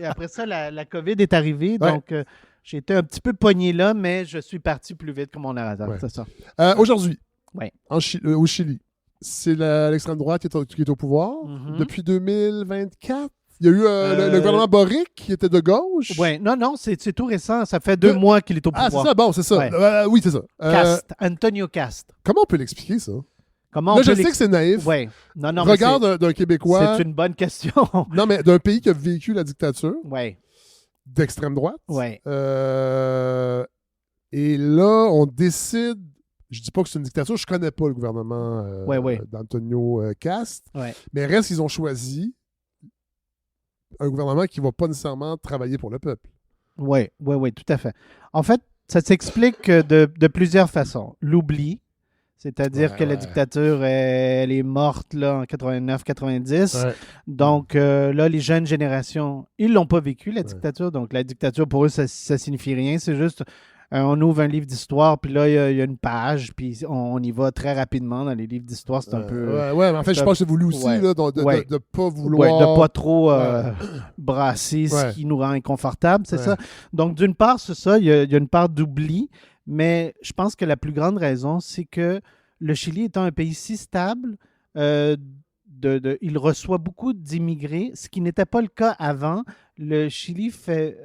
après ça, la COVID est arrivée, Ouais. donc j'ai été un petit peu pogné là, mais je suis parti plus vite que mon narrateur, Ouais. c'est ça. Aujourd'hui, Ouais. au Chili, c'est l'extrême droite qui est au pouvoir. Mhm. Depuis 2024, il y a eu le gouvernement Boric qui était de gauche. Ouais, non, c'est tout récent. Ça fait 2 mois qu'il est au Ah, pouvoir. c'est ça, bon, c'est ça. Ouais. Oui, c'est ça. Cast, Antonio Cast. Comment on peut l'expliquer, ça? Comment Là, on je peut sais que c'est naïf. Ouais. Non, mais Regarde d'un Québécois. c'est une bonne question. Non, mais d'un pays qui a vécu la dictature Ouais, d'extrême droite. ouais. Et là, on décide. Je dis pas que c'est une dictature, je connais pas le gouvernement Ouais. d'Antonio Cast. Ouais. Mais reste, ils ont choisi un gouvernement qui va pas nécessairement travailler pour le peuple. Oui, tout à fait. En fait, ça s'explique de plusieurs façons. L'oubli, c'est-à dire Ouais, que la ouais. dictature, elle est morte là, en 89-90. Ouais. Donc là, les jeunes générations, ils l'ont pas vécu, la Ouais. dictature. Donc la dictature, pour eux, ça signifie rien. C'est juste, on ouvre un livre d'histoire, puis là, il y a une page, puis on y va très rapidement dans les livres d'histoire. C'est un peu... Ouais, mais en fait, je pense que c'est voulu aussi Ouais. là, de Ouais. pas vouloir. Ouais, de pas trop Ouais. brasser Ouais. ce qui nous rend inconfortable, c'est Ouais. ça. Donc, d'une part, c'est ça, il y a une part d'oubli, mais je pense que la plus grande raison, c'est que le Chili étant un pays si stable, il reçoit beaucoup d'immigrés, ce qui n'était pas le cas avant. Le Chili fait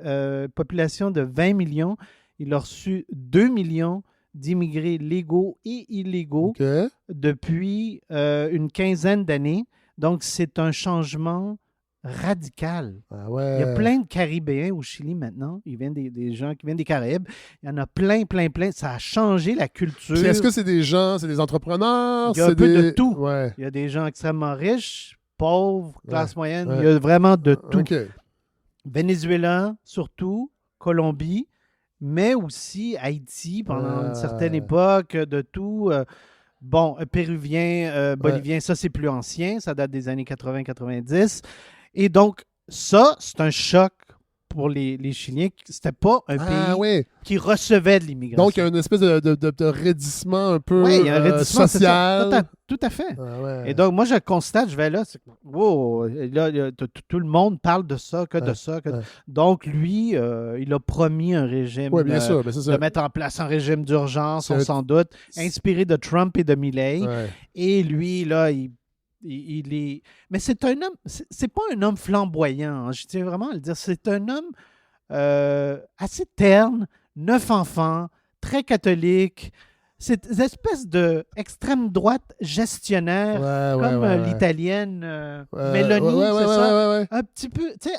population de 20 millions. Il a reçu 2 millions d'immigrés légaux et illégaux OK. depuis une quinzaine d'années. Donc, c'est un changement radical. Ah ouais. Il y a plein de Caribéens au Chili maintenant. Ils viennent des gens qui viennent des Caraïbes. Il y en a plein. Ça a changé la culture. Puis est-ce que c'est des gens, c'est des entrepreneurs? Il y a c'est un peu des... de tout. Ouais. Il y a des gens extrêmement riches, pauvres, classe moyenne. ouais. Il y a vraiment de tout. OK. Venezuela, surtout, Colombie, mais aussi Haïti pendant une certaine époque, de tout. Péruvien, bolivien, ça c'est plus ancien, ça date des années 80-90. Et donc, ça, c'est un choc pour les Chiliens. C'était pas un pays ouais. qui recevait de l'immigration. Donc, il y a une espèce de raidissement un peu Oui, il y a un raidissement c'est ça. social. Tout à fait. Ah ouais. Et donc, moi, je constate, je vais là, c'est wow, là, tout le monde parle de ça, de ça. ouais. Donc, lui, il a promis un régime, Oui, bien sûr, mais c'est ça. de mettre en place un régime d'urgence, C'est on un- s'en doute, inspiré de Trump et de Milley. Ouais. Et lui, là, il est... Mais c'est un homme, c'est pas un homme flamboyant, hein, je tiens vraiment à le dire. C'est un homme assez terne, 9 enfants, très catholique. Cette espèce de extrême droite gestionnaire, comme l'italienne Mélanie, c'est ça? Ouais. Un petit peu, tu sais,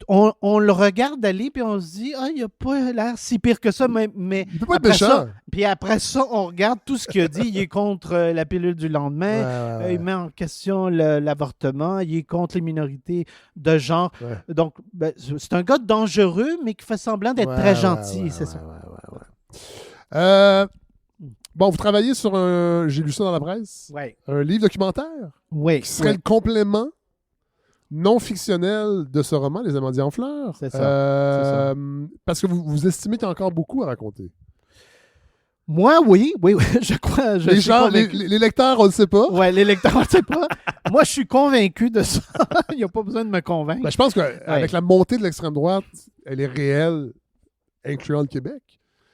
on le regarde aller, puis on se dit, il n'a pas l'air si pire que ça, mais Il peut pas être après méchant. ça, puis après ça, on regarde tout ce qu'il a dit. Il est contre la pilule du lendemain, Ouais. il met en question l'avortement, il est contre les minorités de genre. Ouais. Donc, c'est un gars dangereux, mais qui fait semblant d'être très gentil, c'est ça. Bon, vous travaillez sur un... J'ai lu ça dans la presse. Ouais. Un livre documentaire Oui. qui serait le complément non fictionnel de ce roman, Les Amandiers en fleurs. C'est ça. Parce que vous estimez qu'il y a encore beaucoup à raconter. Moi, oui, je crois. Les gens, les lecteurs, on ne le sait pas. Oui, les lecteurs, on ne sait pas. Moi, je suis convaincu de ça. Il n'y a pas besoin de me convaincre. Ben, je pense qu'avec la montée de l'extrême droite, elle est réelle, incluant le Québec.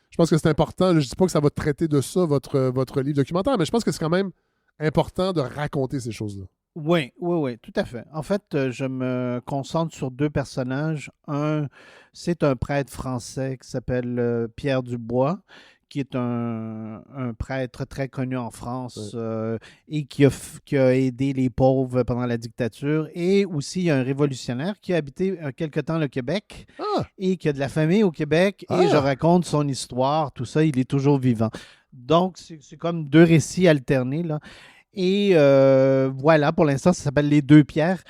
Je pense que c'est important. Je ne dis pas que ça va traiter de ça, votre livre documentaire, mais je pense que c'est quand même important de raconter ces choses-là. Oui, tout à fait. En fait, je me concentre sur 2 personnages. Un, c'est un prêtre français qui s'appelle Pierre Dubois, qui est un prêtre très connu en France et qui a aidé les pauvres pendant la dictature. Et aussi, il y a un révolutionnaire qui a habité quelque temps le Québec et qui a de la famille au Québec. Et je raconte son histoire, tout ça, il est toujours vivant. Donc, c'est comme 2 récits alternés, là. Et voilà, pour l'instant, ça s'appelle Les 2 Pierres.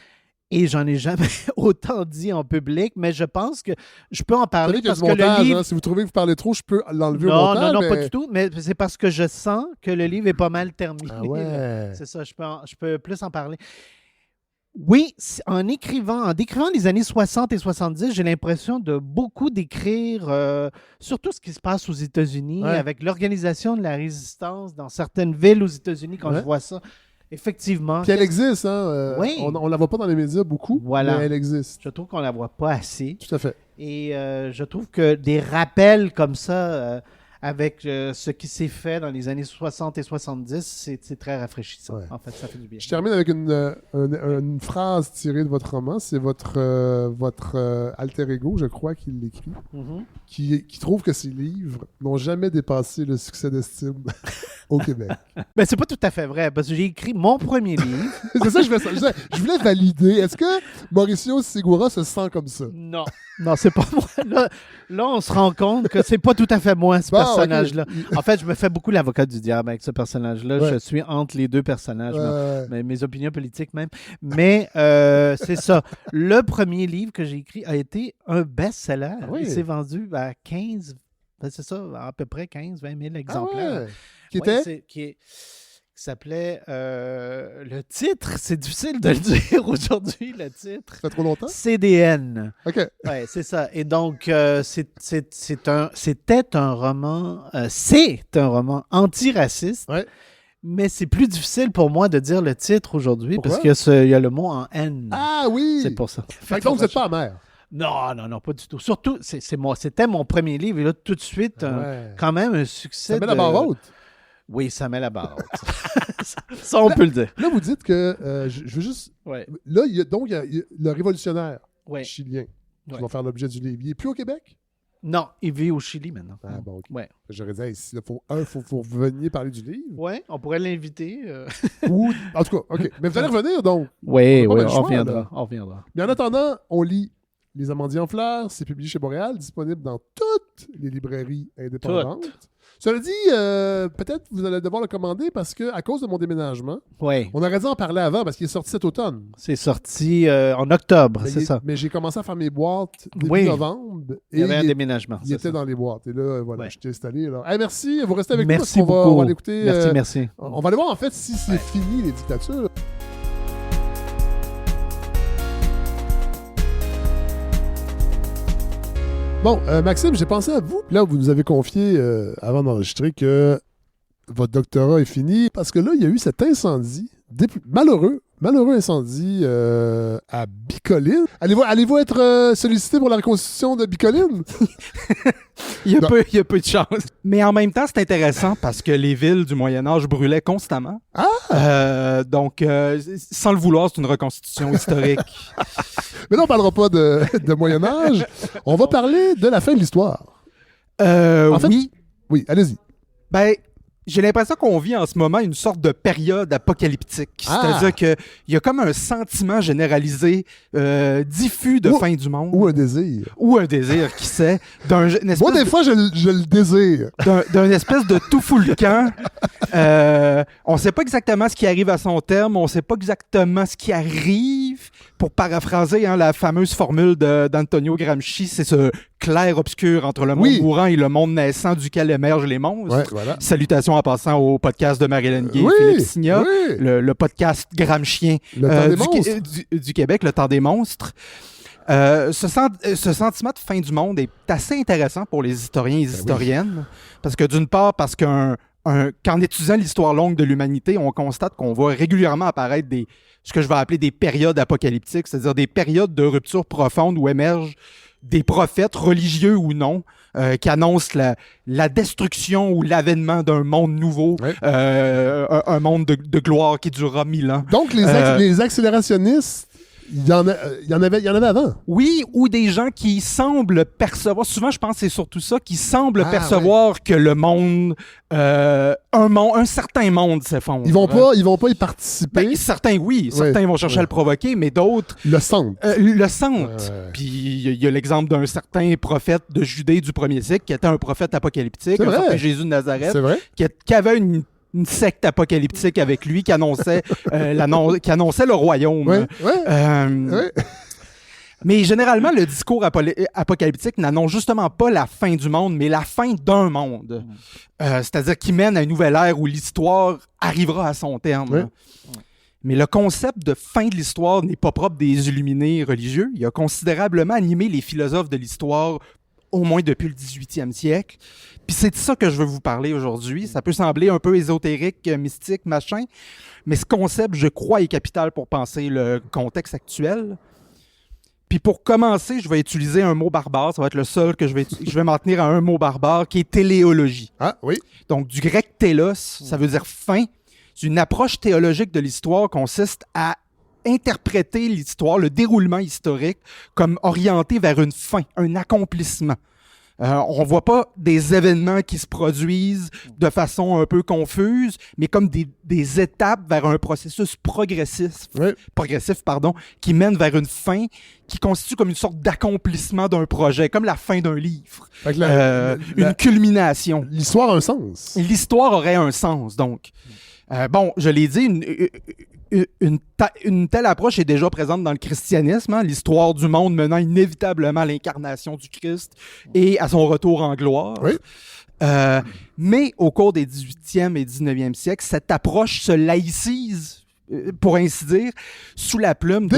Et j'en ai jamais autant dit en public, mais je pense que je peux en Vous parler savez qu'il y a parce du que montage, le livre... hein. Si vous trouvez que vous parlez trop, je peux l'enlever au Non, montage. non, mais... pas du tout, mais c'est parce que je sens que le livre est pas mal terminé. Ah ouais. C'est ça, je peux plus en parler. Oui, en décrivant les années 60 et 70, j'ai l'impression de beaucoup décrire surtout ce qui se passe aux États-Unis Ouais. avec l'organisation de la résistance dans certaines villes aux États-Unis quand Ouais. je vois ça. Effectivement. Puis elle existe, hein. Oui. On la voit pas dans les médias beaucoup, Voilà. mais elle existe. Je trouve qu'on la voit pas assez. Tout à fait. Et je trouve que des rappels comme ça, avec ce qui s'est fait dans les années 60 et 70, c'est très rafraîchissant. Ouais. En fait, ça fait du bien. Je termine avec une phrase tirée de votre roman. C'est votre alter ego, je crois, qui l'écrit, Mhm. qui trouve que ses livres n'ont jamais dépassé le succès d'estime au Québec. Ben, c'est pas tout à fait vrai, parce que j'ai écrit mon premier livre. C'est ça, je voulais valider. Est-ce que Mauricio Segura se sent comme ça? Non. Non, c'est pas moi. Là, on se rend compte que c'est pas tout à fait moi, ce Bon, personnage-là. ok. En fait, je me fais beaucoup l'avocat du diable avec ce personnage-là. Ouais. Je suis entre les deux personnages. Ouais. Mes opinions politiques même. Mais c'est ça. Le premier livre que j'ai écrit a été un best-seller. Ah oui. Il s'est vendu à 15, ben c'est ça, à peu près 15, 20 000 Ah exemplaires. ouais. Qui Ouais, était? qui s'appelait le titre, c'est difficile de le dire aujourd'hui, le titre. Ça fait trop longtemps? CDN. OK. Ouais, c'est ça. Et donc, c'était un roman, c'est un roman antiraciste. Ouais. Mais c'est plus difficile pour moi de dire le titre aujourd'hui Pourquoi? parce qu'il y a le mot en N. Ah oui! C'est pour ça. Fait que donc, vous n'êtes pas amer. Non, pas du tout. Surtout, c'était mon premier livre et là, tout de suite, Ouais. quand même un succès. Ça met la barre haute. Oui, ça met la barre haute. Ça, on peut le dire. Là, vous dites que, je veux juste... Ouais. Là, il y a le révolutionnaire Ouais. chilien qui Ouais. va faire l'objet du livre. Il n'est plus au Québec? Non, il vit au Chili maintenant. Ah bon, OK. Ouais. J'aurais dit, hey, s'il faut vous veniez parler du livre. Ouais, on pourrait l'inviter. Ou, en tout cas, OK. Mais vous allez revenir, donc. Oui, On a pas oui, le on choix, reviendra. là. On reviendra. Mais en attendant, on lit Les Amandiers en fleurs. C'est publié chez Boréal, disponible dans toutes les librairies indépendantes. Cela dit, peut-être vous allez devoir le commander parce que à cause de mon déménagement, Oui, on aurait dû en parler avant parce qu'il est sorti cet automne. c'est sorti en octobre, Mais c'est ça. Mais j'ai commencé à faire mes boîtes début Oui. novembre. Il y avait un il déménagement. il c'est était ça. dans les boîtes. Et là, voilà, Ouais. je t'ai installé. Alors. Hey, merci, vous restez avec nous Merci parce qu'on va, beaucoup. on va aller écouter. Merci. On va aller voir en fait si c'est fini les dictatures. Bon, Maxime, j'ai pensé à vous. Là, vous nous avez confié avant d'enregistrer que votre doctorat est fini parce que là, il y a eu cet incendie, malheureux incendie à Bicoline. Allez-vous être sollicité pour la reconstitution de Bicoline? Il y a Non. peu de chance. Mais en même temps, c'est intéressant parce que les villes du Moyen-Âge brûlaient constamment. Donc, sans le vouloir, c'est une reconstitution historique. Mais là, on ne parlera pas de Moyen-Âge. On va parler de la fin de l'histoire. En fait- Oui. Oui, allez-y. Ben, j'ai l'impression qu'on vit en ce moment une sorte de période apocalyptique. Ah. C'est-à-dire qu'il y a comme un sentiment généralisé, diffus de Ou- fin du monde. Ou un désir. Ou un désir, qui sait, d'une espèce, Moi, des fois, je le désire. d'un espèce de tout fou le camp. On ne sait pas exactement ce qui arrive à son terme, on ne sait pas exactement ce qui arrive. Pour paraphraser la fameuse formule d'Antonio Gramsci, c'est ce clair-obscur entre le monde Oui. mourant et le monde naissant duquel émergent les monstres. Ouais, voilà. Salutations en passant au podcast de Marilyn Gay Oui, et Philippe Signa, oui. le podcast Gramscien Le temps des monstres. du Québec, le temps des monstres. Ce sentiment de fin du monde est assez intéressant pour les historiens et les historiennes, parce que d'une part, parce qu'en étudiant l'histoire longue de l'humanité, on constate qu'on voit régulièrement apparaître ce que je vais appeler des périodes apocalyptiques, c'est-à-dire des périodes de rupture profonde où émergent des prophètes, religieux ou non, qui annoncent la destruction ou l'avènement d'un monde nouveau, Ouais. un monde de gloire qui durera 1000 ans. Donc, les accélérationnistes, il y en avait avant. Oui, ou des gens qui semblent percevoir, souvent je pense que c'est surtout ça, qui semblent Ah, percevoir que le monde, un certain monde s'effondre. Ils vont pas y participer. Ben, certains oui, certains vont chercher à le provoquer, mais d'autres Le sentent. le sentent. Ouais. Puis il y a l'exemple d'un certain prophète de Judée du premier siècle qui était un prophète apocalyptique, C'est un vrai. certain Jésus de Nazareth, C'est vrai? qui avait une une secte apocalyptique avec lui qui annonçait, qui annonçait le royaume. Ouais, ouais. Ouais. Mais généralement, le discours apocalyptique n'annonce justement pas la fin du monde, mais la fin d'un monde. C'est-à-dire qu'il mène à une nouvelle ère où l'histoire arrivera à son terme. Ouais. Mais le concept de fin de l'histoire n'est pas propre des illuminés religieux. Il a considérablement animé les philosophes de l'histoire, au moins depuis le 18e siècle. Puis c'est de ça que je veux vous parler aujourd'hui. Ça peut sembler un peu ésotérique, mystique, machin, mais ce concept, je crois, est capital pour penser le contexte actuel. Puis pour commencer, je vais utiliser un mot barbare. Ça va être le seul que je vais m'en tenir à un mot barbare, qui est téléologie. Ah, oui. Donc, du grec télos, ça veut dire fin. Une approche théologique de l'histoire consiste à interpréter l'histoire, le déroulement historique, comme orienté vers une fin, un accomplissement. On ne voit pas des événements qui se produisent de façon un peu confuse, mais comme des étapes vers un processus progressif, qui mène vers une fin qui constitue comme une sorte d'accomplissement d'un projet, comme la fin d'un livre. Une culmination. L'histoire a un sens. L'histoire aurait un sens, donc. Bon, je l'ai dit, une telle approche est déjà présente dans le christianisme, hein, l'histoire du monde menant inévitablement à l'incarnation du Christ et à son retour en gloire. Oui. Mais au cours des 18e et 19e siècles, cette approche se laïcise, pour ainsi dire, sous la plume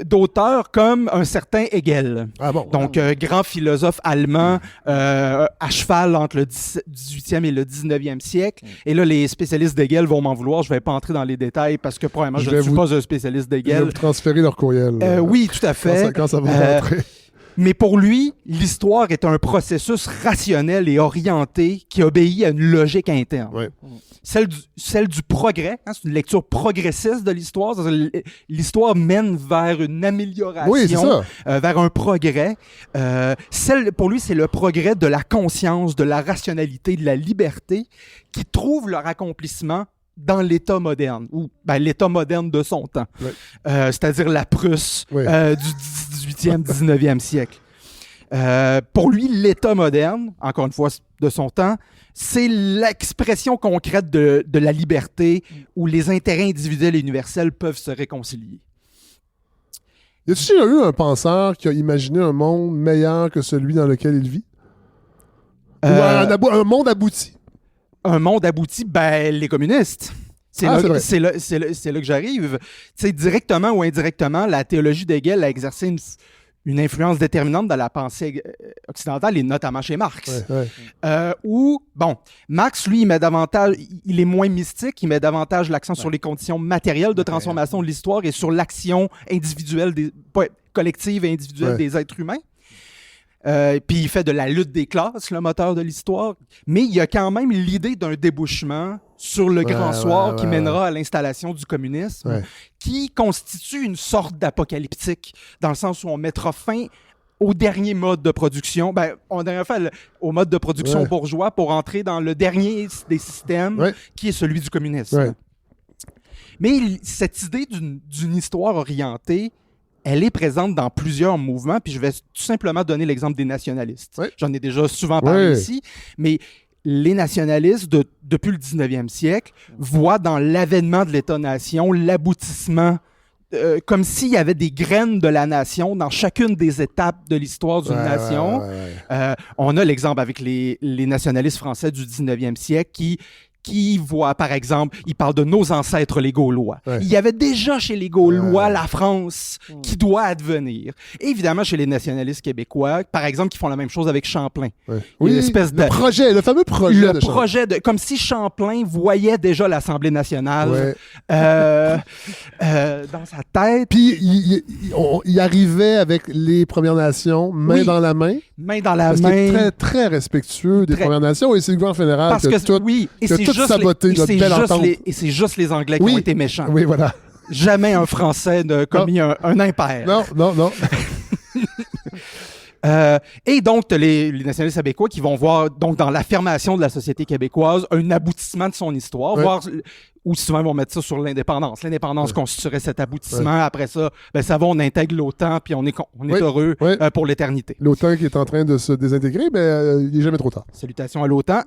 d'auteurs comme un certain Hegel. Ah bon? Donc, grand philosophe allemand à cheval entre le 18e et le 19e siècle. Et là, les spécialistes d'Hegel vont m'en vouloir. Je ne vais pas entrer dans les détails parce que, probablement, je ne suis pas un spécialiste d'Hegel. Je vais vous transférer leur courriel. Oui, tout à fait. Quand ça va rentrer. Mais pour lui, l'histoire est un processus rationnel et orienté qui obéit à une logique interne. Ouais. Celle du progrès, hein, c'est une lecture progressiste de l'histoire. L'histoire mène vers une amélioration, vers un progrès. Pour lui, c'est le progrès de la conscience, de la rationalité, de la liberté qui trouve leur accomplissement dans l'État moderne, ou l'État moderne de son temps, c'est-à-dire la Prusse du 18e, 19e siècle. Pour lui, l'État moderne, encore une fois de son temps, c'est l'expression concrète de la liberté où les intérêts individuels et universels peuvent se réconcilier. Y a-t-il eu un penseur qui a imaginé un monde meilleur que celui dans lequel il vit? Ou un monde abouti? Un monde abouti, les communistes. C'est là que j'arrive. Tu sais, directement ou indirectement, la théologie d'Hegel a exercé une influence déterminante dans la pensée occidentale, et notamment chez Marx. Marx, lui, il est moins mystique, il met davantage l'accent sur les conditions matérielles de transformation de l'histoire et sur l'action individuelle, collective et individuelle des êtres humains. Puis il fait de la lutte des classes le moteur de l'histoire, mais il y a quand même l'idée d'un débouchement sur le grand soir qui mènera à l'installation du communisme, qui constitue une sorte d'apocalyptique, dans le sens où on mettra fin au dernier mode de production, au mode de production bourgeois pour entrer dans le dernier des systèmes, qui est celui du communisme. Mais cette idée d'une histoire orientée, elle est présente dans plusieurs mouvements, puis je vais tout simplement donner l'exemple des nationalistes. J'en ai déjà souvent parlé ici, mais les nationalistes, depuis le 19e siècle, voient dans l'avènement de l'État-nation l'aboutissement, comme s'il y avait des graines de la nation dans chacune des étapes de l'histoire d'une nation. On a l'exemple avec les nationalistes français du 19e siècle qui voit, par exemple, il parle de nos ancêtres les Gaulois. Il y avait déjà chez les Gaulois la France qui doit advenir. Et évidemment, chez les nationalistes québécois, par exemple, qui font la même chose avec Champlain. Oui, le fameux projet. Comme si Champlain voyait déjà l'Assemblée nationale dans sa tête. Puis il arrivait avec les Premières Nations, main dans la main. Main dans la main. Parce qu'il est très, très respectueux des Premières Nations, et c'est le gouvernement fédéral qui a tout saboté notre belle entente. Et c'est juste les Anglais qui ont été méchants. Oui, voilà. Jamais un Français n'a commis un impair. Non. Et donc, t'as les nationalistes québécois qui vont voir donc dans l'affirmation de la société québécoise un aboutissement de son histoire, voir ou souvent ils vont mettre ça sur l'indépendance. L'indépendance constituerait cet aboutissement. Après ça, ben ça va, on intègre l'OTAN, puis on est heureux pour l'éternité. L'OTAN qui est en train de se désintégrer, mais il n'est jamais trop tard. Salutations à l'OTAN.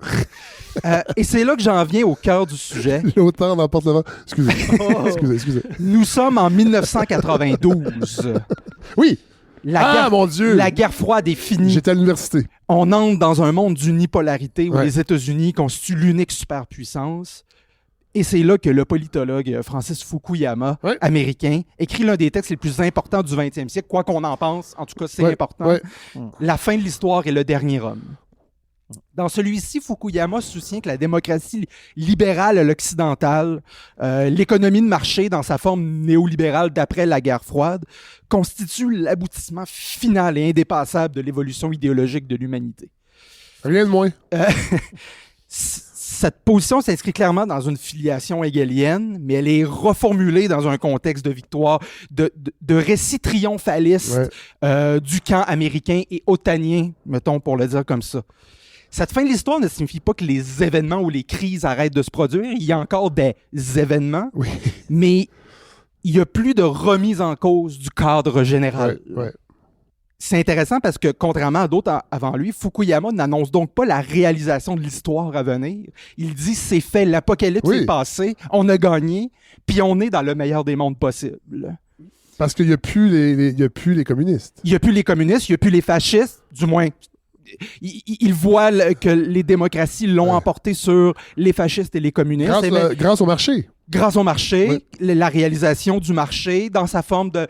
Et c'est là que j'en viens au cœur du sujet. L'OTAN n'emporte le vent. Excusez. Excusez. Nous sommes en 1992. Oui. Mon Dieu! La guerre froide est finie. J'étais à l'université. On entre dans un monde d'unipolarité où les États-Unis constituent l'unique superpuissance. Et c'est là que le politologue Francis Fukuyama, américain, écrit l'un des textes les plus importants du 20e siècle, quoi qu'on en pense, en tout cas c'est important. La fin de l'histoire est le dernier homme. Dans celui-ci, Fukuyama soutient que la démocratie libérale à l'occidentale, l'économie de marché dans sa forme néolibérale d'après la guerre froide, constitue l'aboutissement final et indépassable de l'évolution idéologique de l'humanité. Rien de moins. Cette position s'inscrit clairement dans une filiation hegelienne, mais elle est reformulée dans un contexte de victoire, de récit triomphaliste du camp américain et otanien, mettons pour le dire comme ça. Cette fin de l'histoire ne signifie pas que les événements ou les crises arrêtent de se produire. Il y a encore des événements, mais il n'y a plus de remise en cause du cadre général. C'est intéressant parce que, contrairement à d'autres avant lui, Fukuyama n'annonce donc pas la réalisation de l'histoire à venir. Il dit c'est fait, l'apocalypse est passé, on a gagné, puis on est dans le meilleur des mondes possibles. Parce qu'il n'y a plus les communistes. Il n'y a plus les communistes, il n'y a plus les fascistes, du moins. Il voit que les démocraties l'ont emporté sur les fascistes et les communistes. Grâce au marché. Grâce au marché, la réalisation du marché dans sa forme de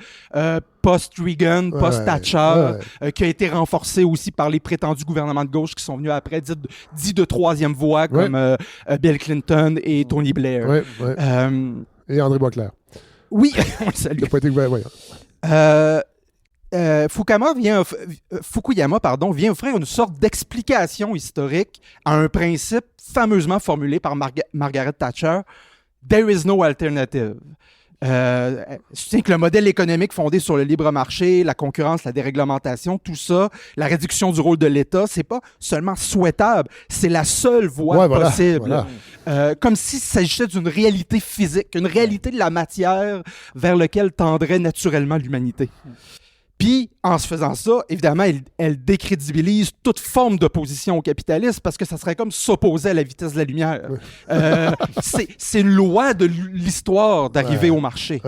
post-Reagan, post-Thatcher, qui a été renforcée aussi par les prétendus gouvernements de gauche qui sont venus après, dits de troisième voie, comme Bill Clinton et Tony Blair. Et André Boisclair. Oui, on le salue. Il n'a pas été Fukuyama vient offrir une sorte d'explication historique à un principe fameusement formulé par Margaret Thatcher, « There is no alternative ». Soutient que le modèle économique fondé sur le libre marché, la concurrence, la déréglementation, tout ça, la réduction du rôle de l'État, c'est pas seulement souhaitable, c'est la seule voie possible. Comme s'il s'agissait d'une réalité physique, une réalité de la matière vers laquelle tendrait naturellement l'humanité. Puis, en se faisant ça, évidemment, elle décrédibilise toute forme d'opposition au capitalisme parce que ça serait comme s'opposer à la vitesse de la lumière. C'est une loi de l'histoire d'arriver au marché.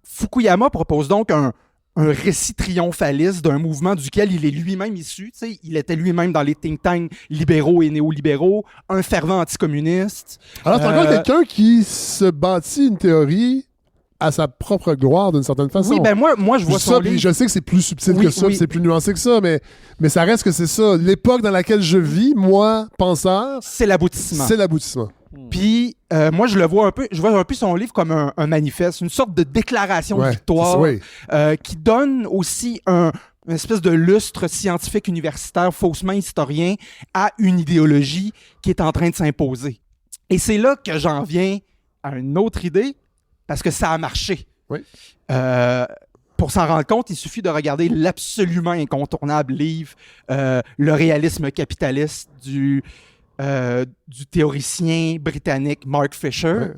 Fukuyama propose donc un récit triomphaliste d'un mouvement duquel il est lui-même issu. T'sais, il était lui-même dans les think tanks libéraux et néolibéraux, un fervent anticommuniste. Alors, c'est encore quelqu'un qui se bâtit une théorie à sa propre gloire, d'une certaine façon. Oui, ben moi je vois ça, livre. Je sais que c'est plus subtil que ça, c'est plus nuancé que ça, mais ça reste que c'est ça. L'époque dans laquelle je vis, moi, penseur... C'est l'aboutissement. C'est l'aboutissement. Puis, moi, je vois un peu son livre comme un manifeste, une sorte de déclaration de victoire qui donne aussi une espèce de lustre scientifique universitaire, faussement historien, à une idéologie qui est en train de s'imposer. Et c'est là que j'en viens à une autre idée, parce que ça a marché. Pour s'en rendre compte, il suffit de regarder l'absolument incontournable livre Le réalisme capitaliste du théoricien britannique Mark Fisher.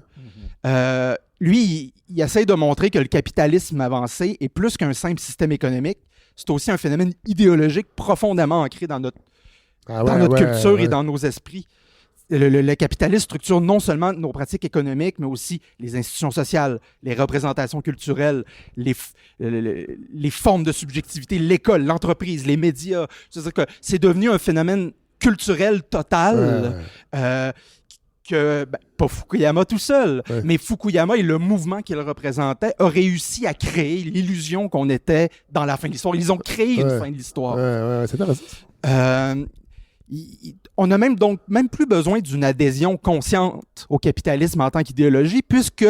Lui, il essaie de montrer que le capitalisme avancé est plus qu'un simple système économique. C'est aussi un phénomène idéologique profondément ancré dans notre culture et dans nos esprits. Le capitalisme structure non seulement nos pratiques économiques, mais aussi les institutions sociales, les représentations culturelles, les formes de subjectivité, l'école, l'entreprise, les médias. C'est-à-dire que c'est devenu un phénomène culturel total pas Fukuyama tout seul, mais Fukuyama et le mouvement qu'il représentait a réussi à créer l'illusion qu'on était dans la fin de l'histoire. Ils ont créé une fin de l'histoire. C'est intéressant. On n'a même plus besoin d'une adhésion consciente au capitalisme en tant qu'idéologie, puisque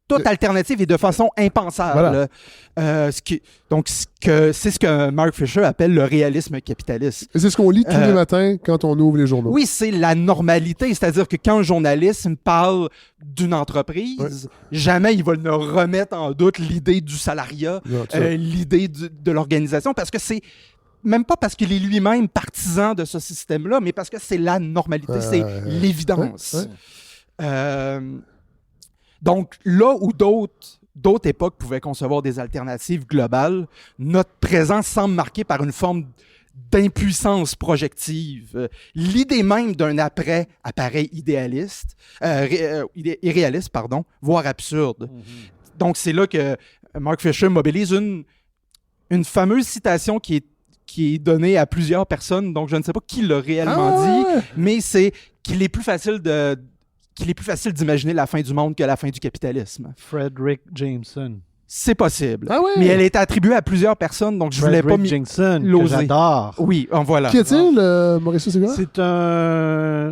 toute alternative est de façon impensable. C'est ce que Mark Fisher appelle le réalisme capitaliste. Et c'est ce qu'on lit tous les matins quand on ouvre les journaux. Oui, c'est la normalité. C'est-à-dire que quand un journaliste me parle d'une entreprise, jamais il va ne remettre en doute l'idée du salariat, l'idée de l'organisation, parce que c'est même pas parce qu'il est lui-même partisan de ce système-là, mais parce que c'est la normalité, c'est l'évidence. Donc, là où d'autres époques pouvaient concevoir des alternatives globales, notre présence semble marquée par une forme d'impuissance projective. L'idée même d'un après apparaît irréaliste, voire absurde. Donc, c'est là que Mark Fisher mobilise une fameuse citation qui est donnée à plusieurs personnes, donc je ne sais pas qui l'a réellement dit, mais c'est qu'il est plus facile d'imaginer la fin du monde que la fin du capitalisme. Frederick Jameson. C'est possible. Mais elle est attribuée à plusieurs personnes, donc je voulais pas Jameson, que l'oser. j'adore. Oui, voilà. Qui est-il, Mauricio Segura?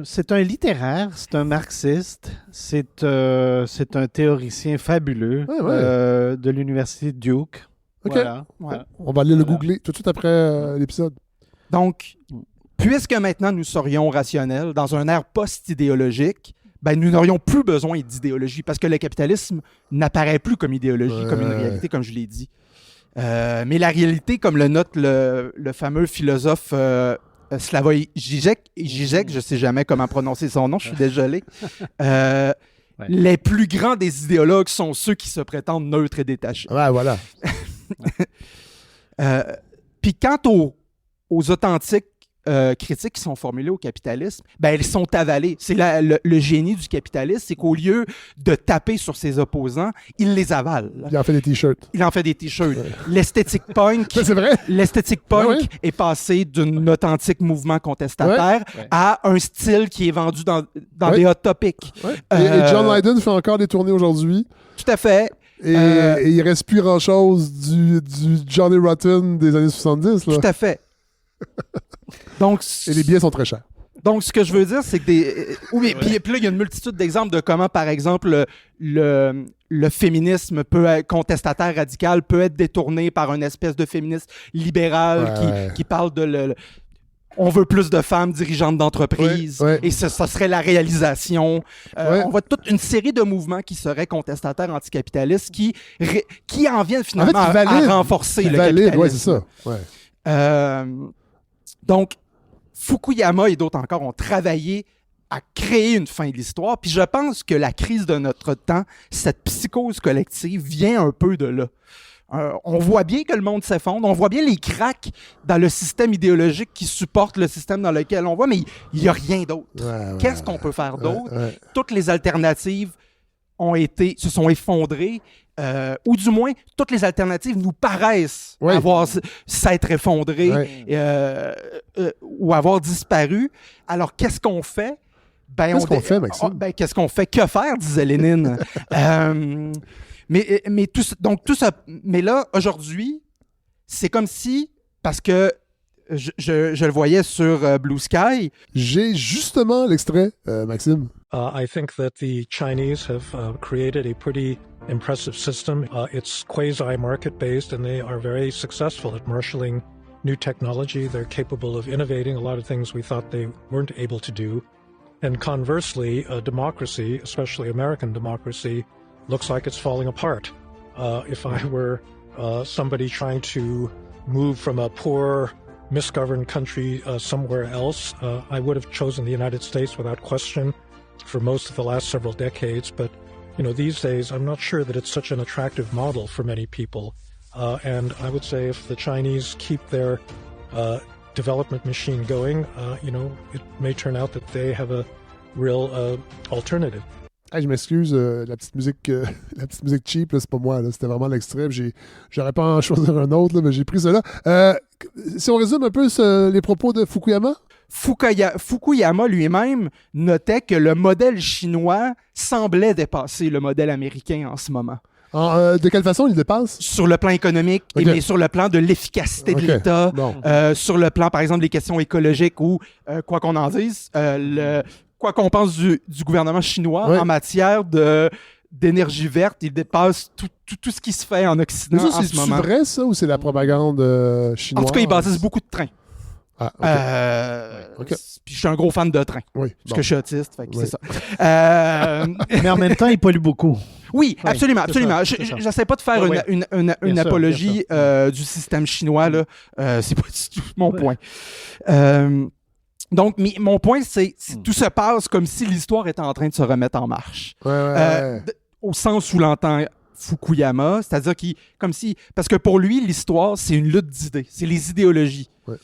C'est un littéraire, c'est un marxiste, c'est un théoricien fabuleux de l'université Duke. OK. Voilà. On va aller le googler tout de suite après l'épisode. Donc, puisque maintenant nous serions rationnels dans un ère post-idéologique, nous n'aurions plus besoin d'idéologie parce que le capitalisme n'apparaît plus comme idéologie, comme une réalité, comme je l'ai dit. Mais la réalité, comme le note le fameux philosophe Slavoj Žižek, je ne sais jamais comment prononcer son nom, je suis désolé. Les plus grands des idéologues sont ceux qui se prétendent neutres et détachés. Ouais, voilà. Puis quant aux authentiques critiques qui sont formulées au capitalisme, elles sont avalées. C'est le génie du capitalisme, c'est qu'au lieu de taper sur ses opposants, il les avale. Il en fait des t-shirts. Ouais. L'esthétique punk, c'est vrai? Est passé d'un authentique mouvement contestataire à un style qui est vendu dans des hot topics. Et John Lydon fait encore des tournées aujourd'hui. Tout à fait. Et il reste plus grand-chose du Johnny Rotten des années 70. Là. Tout à fait. Donc, et les billets sont très chers. Donc, ce que je veux dire, c'est que puis là, il y a une multitude d'exemples de comment, par exemple, le féminisme contestataire radical peut être détourné par une espèce de féministe libéral qui parle de on veut plus de femmes dirigeantes d'entreprise et ça serait la réalisation. On voit toute une série de mouvements qui seraient contestataires anticapitalistes qui en viennent finalement à renforcer le capitalisme. Oui, c'est ça. Donc, Fukuyama et d'autres encore ont travaillé à créer une fin de l'histoire. Puis je pense que la crise de notre temps, cette psychose collective, vient un peu de là. On voit bien que le monde s'effondre, on voit bien les cracks dans le système idéologique qui supporte le système dans lequel on va, mais il n'y a rien d'autre. Qu'est-ce qu'on peut faire d'autre? Toutes les alternatives se sont effondrées, ou du moins, toutes les alternatives nous paraissent s'être effondrées ou avoir disparu. Alors, qu'est-ce qu'on fait? Qu'est-ce qu'on fait, Maxime? Qu'est-ce qu'on fait? Que faire, disait Lénine. Mais tout ça. Mais là, aujourd'hui, c'est comme si, parce que je le voyais sur Blue Sky. J'ai justement l'extrait, Maxime. I think that the Chinese have created a pretty impressive system. It's quasi-market-based, and they are very successful at marshaling new technology. They're capable of innovating a lot of things we thought they weren't able to do. And conversely, democracy, especially American democracy, looks like it's falling apart. If I were somebody trying to move from a poor, misgoverned country somewhere else, I would have chosen the United States without question for most of the last several decades. But, these days, I'm not sure that it's such an attractive model for many people. And I would say if the Chinese keep their development machine going, it may turn out that they have a real alternative. Hey, je m'excuse, la petite musique cheap, là, c'est pas moi. Là, c'était vraiment l'extrait. J'aurais pas en choisir un autre, là, mais j'ai pris cela. Si on résume un peu les propos de Fukuyama? Fukuyama lui-même notait que le modèle chinois semblait dépasser le modèle américain en ce moment. De quelle façon il dépasse? Sur le plan économique, mais sur le plan de l'efficacité de l'État, sur le plan, par exemple, des questions écologiques ou, quoi qu'on en dise, quoi qu'on pense du gouvernement chinois en matière d'énergie verte, il dépasse tout ce qui se fait en Occident en ce moment. C'est vrai, ça, ou c'est la propagande chinoise? En tout cas, il bâtissent beaucoup de trains. Puis je suis un gros fan de trains. Parce que je suis autiste, fait que c'est ça. Mais en même temps, il pollue beaucoup. Oui, absolument, c'est absolument. ça, c'est ça. J'essaie pas de faire Ouais, une Bien sûr, apologie bien du système chinois, là. C'est pas du tout mon point. Donc, mon point, c'est tout se passe comme si l'histoire était en train de se remettre en marche. Ouais. Au sens où l'entend Fukuyama, c'est-à-dire parce que pour lui, l'histoire, c'est une lutte d'idées, c'est les idéologies. Ouais.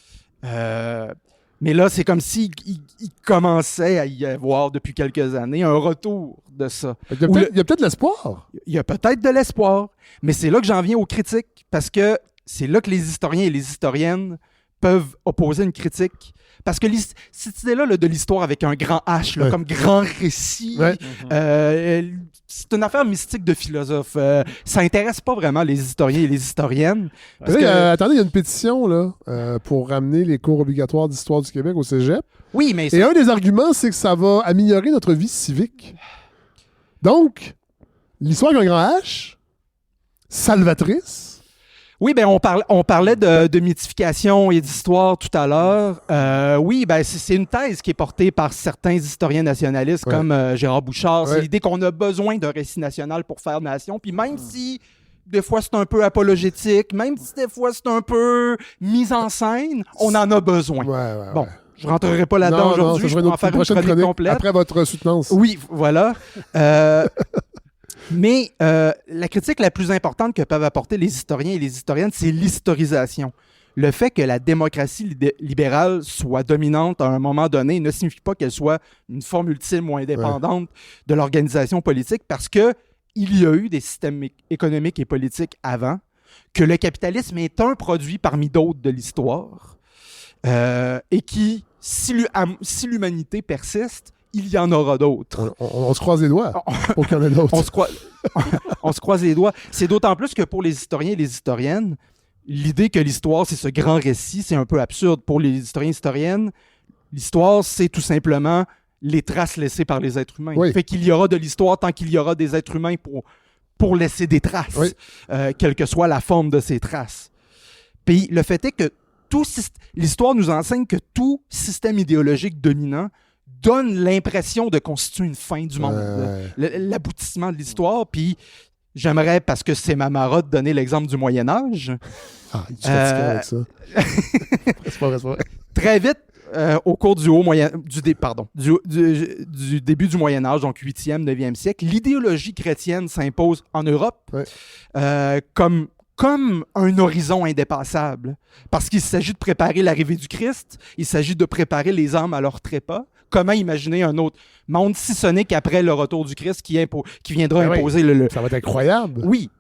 Mais là, c'est comme s'il il commençait à y avoir depuis quelques années un retour de ça. Il y a peut-être de l'espoir. Il y a peut-être de l'espoir, mais c'est là que j'en viens aux critiques, parce que c'est là que les historiens et les historiennes peuvent opposer une critique. Parce que cette idée-là de l'histoire avec un grand H, là, comme grand récit, c'est une affaire mystique de philosophe. Ça intéresse pas vraiment les historiens et les historiennes. Parce que... attendez, il y a une pétition là, pour ramener les cours obligatoires d'histoire du Québec au cégep. Oui, mais... Et un des arguments, c'est que ça va améliorer notre vie civique. Donc, l'histoire avec un grand H, salvatrice. Oui, ben on parlait de mythification et d'histoire tout à l'heure. Oui, ben c'est une thèse qui est portée par certains historiens nationalistes comme Gérard Bouchard. C'est l'idée qu'on a besoin d'un récit national pour faire nation. Puis même si des fois c'est un peu apologétique, même si des fois c'est un peu mise en scène, on en a besoin. Bon, je rentrerai pas là-dedans aujourd'hui. Je vais en faire une chronique complète. Après votre soutenance. Oui, voilà. Mais la critique la plus importante que peuvent apporter les historiens et les historiennes, c'est l'historisation. Le fait que la démocratie libérale soit dominante à un moment donné ne signifie pas qu'elle soit une forme ultime ou indépendante de l'organisation politique, parce que il y a eu des systèmes économiques et politiques avant, que le capitalisme est un produit parmi d'autres de l'histoire, et qui, si l'humanité persiste, il y en aura d'autres. On se croise les doigts pour qu'il y en ait d'autres. On se croise les doigts. C'est d'autant plus que pour les historiens et les historiennes, l'idée que l'histoire, c'est ce grand récit, c'est un peu absurde. Pour les historiens et historiennes, l'histoire, c'est tout simplement les traces laissées par les êtres humains. Oui. Fait qu'il y aura de l'histoire tant qu'il y aura des êtres humains pour laisser des traces, quelle que soit la forme de ces traces. Puis le fait est que l'histoire nous enseigne que tout système idéologique dominant donne l'impression de constituer une fin du monde, l'aboutissement de l'histoire. Puis j'aimerais, parce que c'est ma marotte, donner l'exemple du Moyen-Âge. Ah, il est avec ça. C'est pas vrai. Très vite, au cours du début du Moyen-Âge, donc 8e, 9e siècle, l'idéologie chrétienne s'impose en Europe comme un horizon indépassable. Parce qu'il s'agit de préparer l'arrivée du Christ, il s'agit de préparer les âmes à leur trépas. Comment imaginer un autre monde si ce n'est qu'après le retour du Christ qui viendra imposer le... Ça va être incroyable. Oui.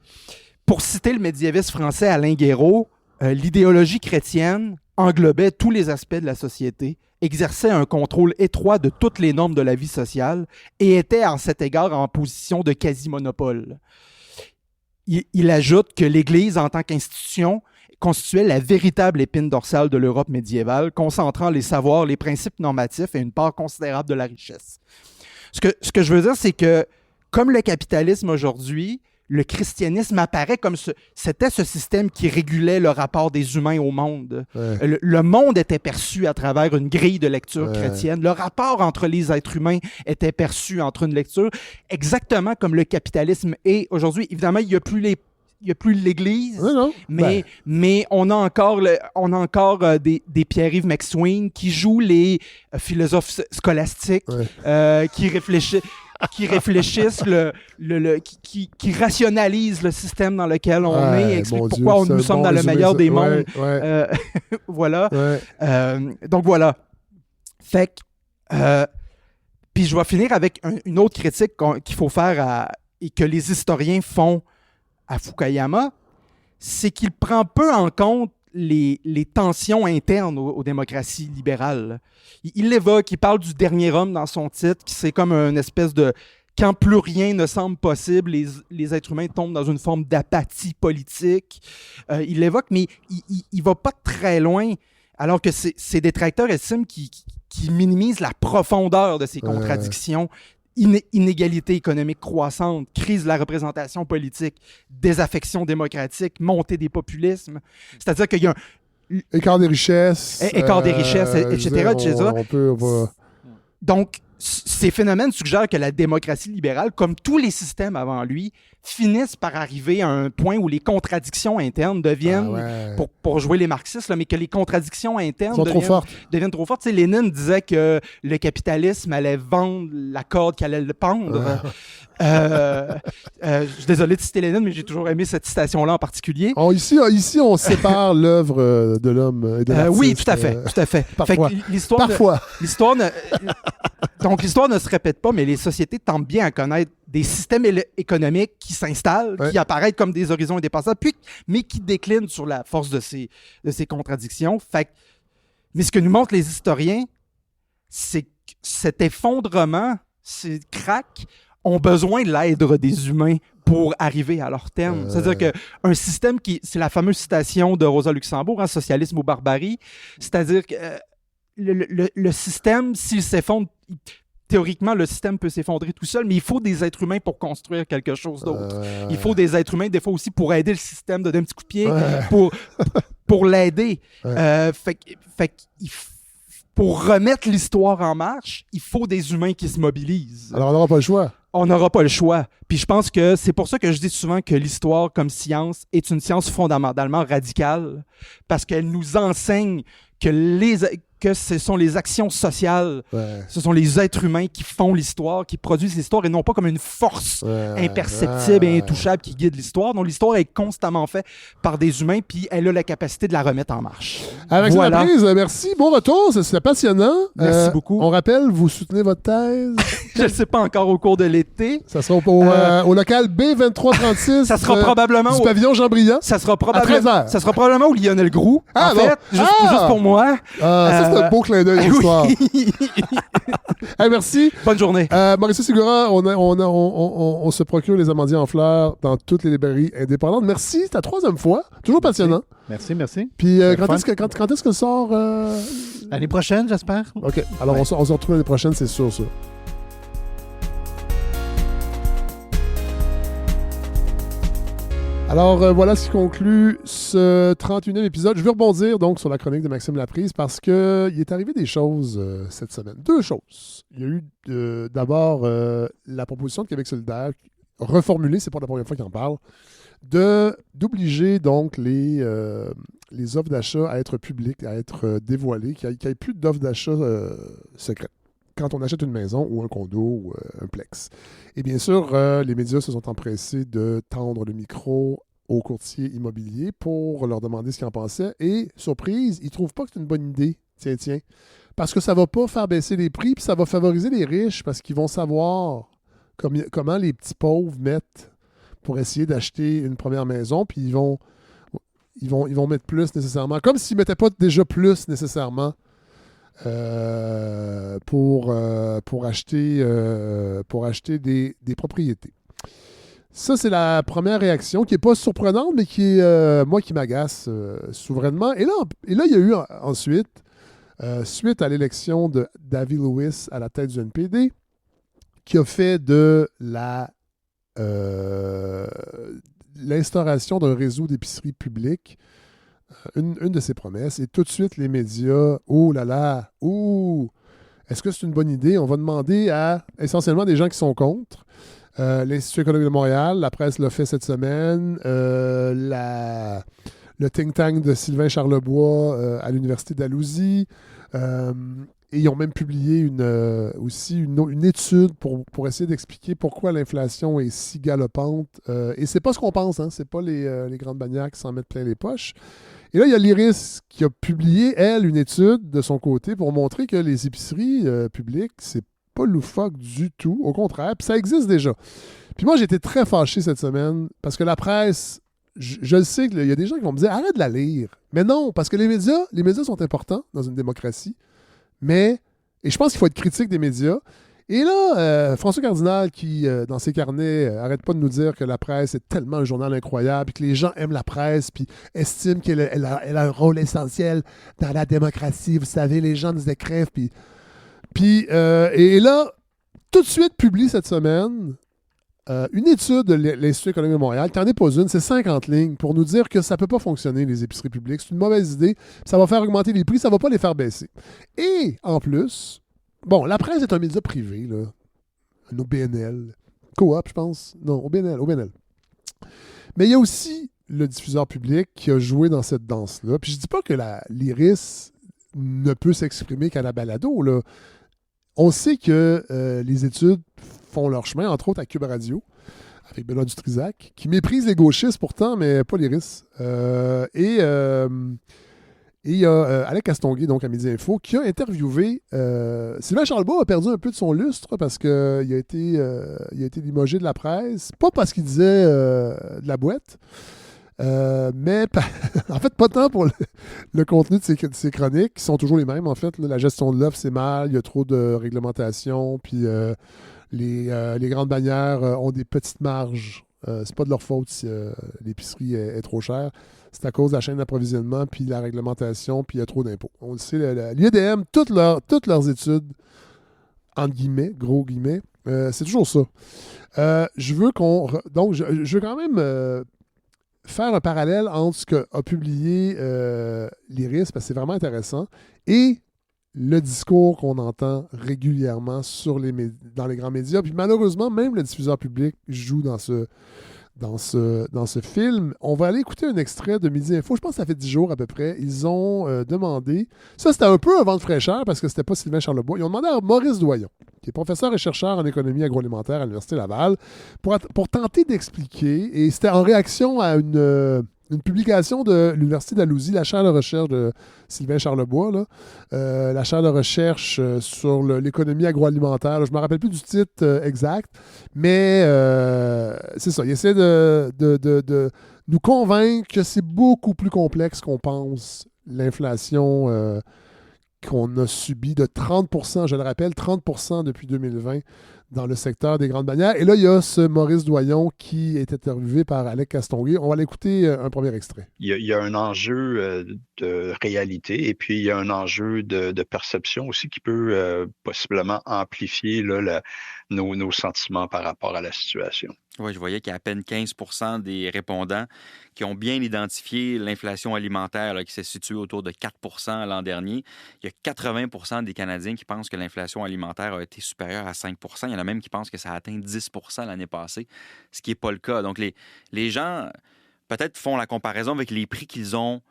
Pour citer le médiéviste français Alain Guéraud, l'idéologie chrétienne englobait tous les aspects de la société, exerçait un contrôle étroit de toutes les normes de la vie sociale et était en cet égard en position de quasi-monopole. Il ajoute que l'Église, en tant qu'institution, constituait la véritable épine dorsale de l'Europe médiévale, concentrant les savoirs, les principes normatifs et une part considérable de la richesse. Ce que je veux dire, c'est que, comme le capitalisme aujourd'hui, le christianisme apparaît comme c'était ce système qui régulait le rapport des humains au monde. Le monde était perçu à travers une grille de lecture chrétienne. Le rapport entre les êtres humains était perçu entre une lecture, exactement comme le capitalisme est aujourd'hui. Évidemment, il n'y a plus l'Église, mais on a encore des Pierre-Yves McSween qui jouent les philosophes scolastiques, qui réfléchissent, qui rationalisent le système dans lequel on est, expliquent pourquoi nous sommes dans le meilleur des mondes. Voilà. Donc voilà. Fait que... puis je vais finir avec une autre critique qu'il faut faire et que les historiens font à Fukuyama, c'est qu'il prend peu en compte les tensions internes aux démocraties libérales. Il l'évoque, il parle du dernier homme dans son titre, qui c'est comme une espèce de... Quand plus rien ne semble possible, les êtres humains tombent dans une forme d'apathie politique. Il l'évoque, mais il va pas très loin, alors que ses détracteurs estiment qu'il minimise la profondeur de ces contradictions. Inégalité économique croissante, crise de la représentation politique, désaffection démocratique, montée des populismes. C'est-à-dire qu'il y a écart des richesses. Écart des richesses, etc. Donc, ces phénomènes suggèrent que la démocratie libérale, comme tous les systèmes avant lui, finissent par arriver à un point où les contradictions internes deviennent, pour jouer les marxistes, là, mais que les contradictions internes deviennent trop fortes. Tu sais, Lénine disait que le capitalisme allait vendre la corde qu'elle allait le pendre. Je suis désolé de citer Lénine, mais j'ai toujours aimé cette citation-là en particulier. Ici, on sépare l'œuvre de l'homme et de l'artiste. Oui, tout à fait. Parfois. L'histoire donc, l'histoire ne se répète pas, mais les sociétés tentent bien à connaître des systèmes économiques qui s'installent, qui apparaissent comme des horizons indépassables, mais qui déclinent sur la force de ces contradictions. Mais ce que nous montrent les historiens, c'est que cet effondrement, ces cracks, ont besoin de l'aide des humains pour arriver à leur terme. C'est-à-dire qu'un système c'est la fameuse citation de Rosa Luxembourg, socialisme ou barbarie, c'est-à-dire que le système, s'il s'effondre, théoriquement, le système peut s'effondrer tout seul, mais il faut des êtres humains pour construire quelque chose d'autre. Il faut des êtres humains, des fois aussi, pour aider le système, donner un petit coup de pied, pour l'aider. Pour remettre l'histoire en marche, il faut des humains qui se mobilisent. Alors, on n'aura pas le choix. On n'aura pas le choix. Puis je pense que c'est pour ça que je dis souvent que l'histoire comme science est une science fondamentalement radicale, parce qu'elle nous enseigne que ce sont les actions sociales, ce sont les êtres humains qui font l'histoire, qui produisent l'histoire, et non pas comme une force imperceptible et intouchable qui guide l'histoire. Donc l'histoire est constamment faite par des humains, puis elle a la capacité de la remettre en marche. Avec la prise, merci. Bon retour, c'est passionnant. Merci beaucoup. On rappelle, vous soutenez votre thèse? Je ne sais pas encore au cours de l'été. Ça sera au local B2336. Ça sera probablement du pavillon Jean-Briand. Ça sera à probablement où Lionel Groux. En fait, juste pour moi. Ça, c'est un beau clin d'œil d'histoire. Hey, merci. Bonne journée. Mauricio Segura, on se procure les amandiers en fleurs dans toutes les librairies indépendantes. Merci, c'est la 3e fois. Toujours passionnant. Merci. Puis quand est-ce que sort l'année prochaine, j'espère. OK. Alors, on se retrouve l'année prochaine, c'est sûr, ça. Alors, voilà ce qui conclut ce 31e épisode. Je vais rebondir donc sur la chronique de Maxime Laprise parce qu'il est arrivé des choses cette semaine. 2 choses. Il y a eu d'abord la proposition de Québec solidaire, reformulée, c'est pas la première fois qu'il en parle, d'obliger donc les offres d'achat à être publiques, à être dévoilées, qu'il n'y ait plus d'offres d'achat secrètes quand on achète une maison ou un condo ou un plex. Et bien sûr, les médias se sont empressés de tendre le micro aux courtiers immobiliers pour leur demander ce qu'ils en pensaient. Et, surprise, ils ne trouvent pas que c'est une bonne idée. Tiens. Parce que ça ne va pas faire baisser les prix, puis ça va favoriser les riches parce qu'ils vont savoir comment les petits pauvres mettent pour essayer d'acheter une première maison, puis ils vont mettre plus nécessairement. Comme s'ils ne mettaient pas déjà plus nécessairement pour acheter des propriétés. Ça, c'est la première réaction qui n'est pas surprenante, mais qui est, moi, qui m'agace souverainement. Et là, il y a eu ensuite, suite à l'élection de Davy Lewis à la tête du NPD, qui a fait de l'instauration d'un réseau d'épiceries publiques une de ses promesses. Et tout de suite, les médias, est-ce que c'est une bonne idée? On va demander à essentiellement des gens qui sont contre. L'Institut économique de Montréal, la presse l'a fait cette semaine, le think tank de Sylvain Charlebois à l'Université d'Alousie, et ils ont même publié une étude pour essayer d'expliquer pourquoi l'inflation est si galopante. Et c'est pas ce qu'on pense, hein, c'est pas les grandes bannières qui s'en mettent plein les poches. Et là, il y a l'IRIS qui a publié, elle, une étude de son côté pour montrer que les épiceries publiques, c'est pas loufoque du tout, au contraire, puis ça existe déjà. Puis moi, j'ai été très fâché cette semaine parce que la presse, je le sais qu'il y a des gens qui vont me dire « Arrête de la lire ». Mais non, parce que les médias sont importants dans une démocratie, et je pense qu'il faut être critique des médias. Et là, François Cardinal, qui, dans ses carnets, arrête pas de nous dire que la presse est tellement un journal incroyable, puis que les gens aiment la presse, puis estiment qu'elle a un rôle essentiel dans la démocratie. Vous savez, les gens nous écrivent, et là, tout de suite, publie cette semaine une étude de l'Institut économique de Montréal, qui n'en est pas une, c'est 50 lignes, pour nous dire que ça ne peut pas fonctionner, les épiceries publiques. C'est une mauvaise idée, ça va faire augmenter les prix, ça ne va pas les faire baisser. Et, en plus, bon, la presse est un média privé, là. Un OBNL. Coop, je pense. Non, OBNL. Mais il y a aussi le diffuseur public qui a joué dans cette danse-là. Puis je dis pas que l'IRIS ne peut s'exprimer qu'à la balado, là. On sait que les études font leur chemin, entre autres à Cube Radio, avec Benoît Dutrisac, qui méprise les gauchistes pourtant, mais pas l'IRIS. Et il y a Alec Castonguay, donc à Midi Info, qui a interviewé. Sylvain Charlebois a perdu un peu de son lustre parce qu'il a été limogé de la presse. Pas parce qu'il disait de la boîte, mais en fait, pas tant pour le contenu de ses chroniques, qui sont toujours les mêmes, en fait. Là, la gestion de l'offre, c'est mal, il y a trop de réglementation, puis les grandes bannières ont des petites marges. C'est pas de leur faute si l'épicerie est trop chère. C'est à cause de la chaîne d'approvisionnement, puis la réglementation, puis il y a trop d'impôts. On le sait, l'IEDM, toutes leurs études, entre guillemets, gros guillemets, c'est toujours ça. Je veux donc, je veux quand même faire un parallèle entre ce qu'a publié l'IRIS, parce que c'est vraiment intéressant, et le discours qu'on entend régulièrement dans les grands médias. Puis malheureusement, même le diffuseur public joue dans ce film. On va aller écouter un extrait de Midi Info. Je pense que ça fait 10 jours à peu près. Ils ont demandé... Ça, c'était un peu un vent de fraîcheur parce que c'était pas Sylvain Charlebois. Ils ont demandé à Maurice Doyon, qui est professeur et chercheur en économie agroalimentaire à l'Université Laval, pour tenter d'expliquer. Et c'était en réaction à une publication de l'Université d'Alousie, la chaire de recherche de Sylvain Charlebois, là, la chaire de recherche sur l'économie agroalimentaire. Là, je ne me rappelle plus du titre exact, mais c'est ça. Il essaie de nous convaincre que c'est beaucoup plus complexe qu'on pense, l'inflation qu'on a subie de 30%, je le rappelle, 30% depuis 2020 dans le secteur des grandes bannières. Et là, il y a ce Maurice Doyon qui est interviewé par Alec Castonguay. On va l'écouter un premier extrait. Il y a un enjeu de réalité et puis il y a un enjeu de perception aussi qui peut possiblement amplifier là, nos sentiments par rapport à la situation. Oui, je voyais qu'il y a à peine 15% des répondants qui ont bien identifié l'inflation alimentaire là, qui s'est située autour de 4% l'an dernier. Il y a 80% des Canadiens qui pensent que l'inflation alimentaire a été supérieure à 5%. Il y en a même qui pensent que ça a atteint 10% l'année passée, ce qui n'est pas le cas. Donc, les gens, peut-être, font la comparaison avec les prix qu'ils ont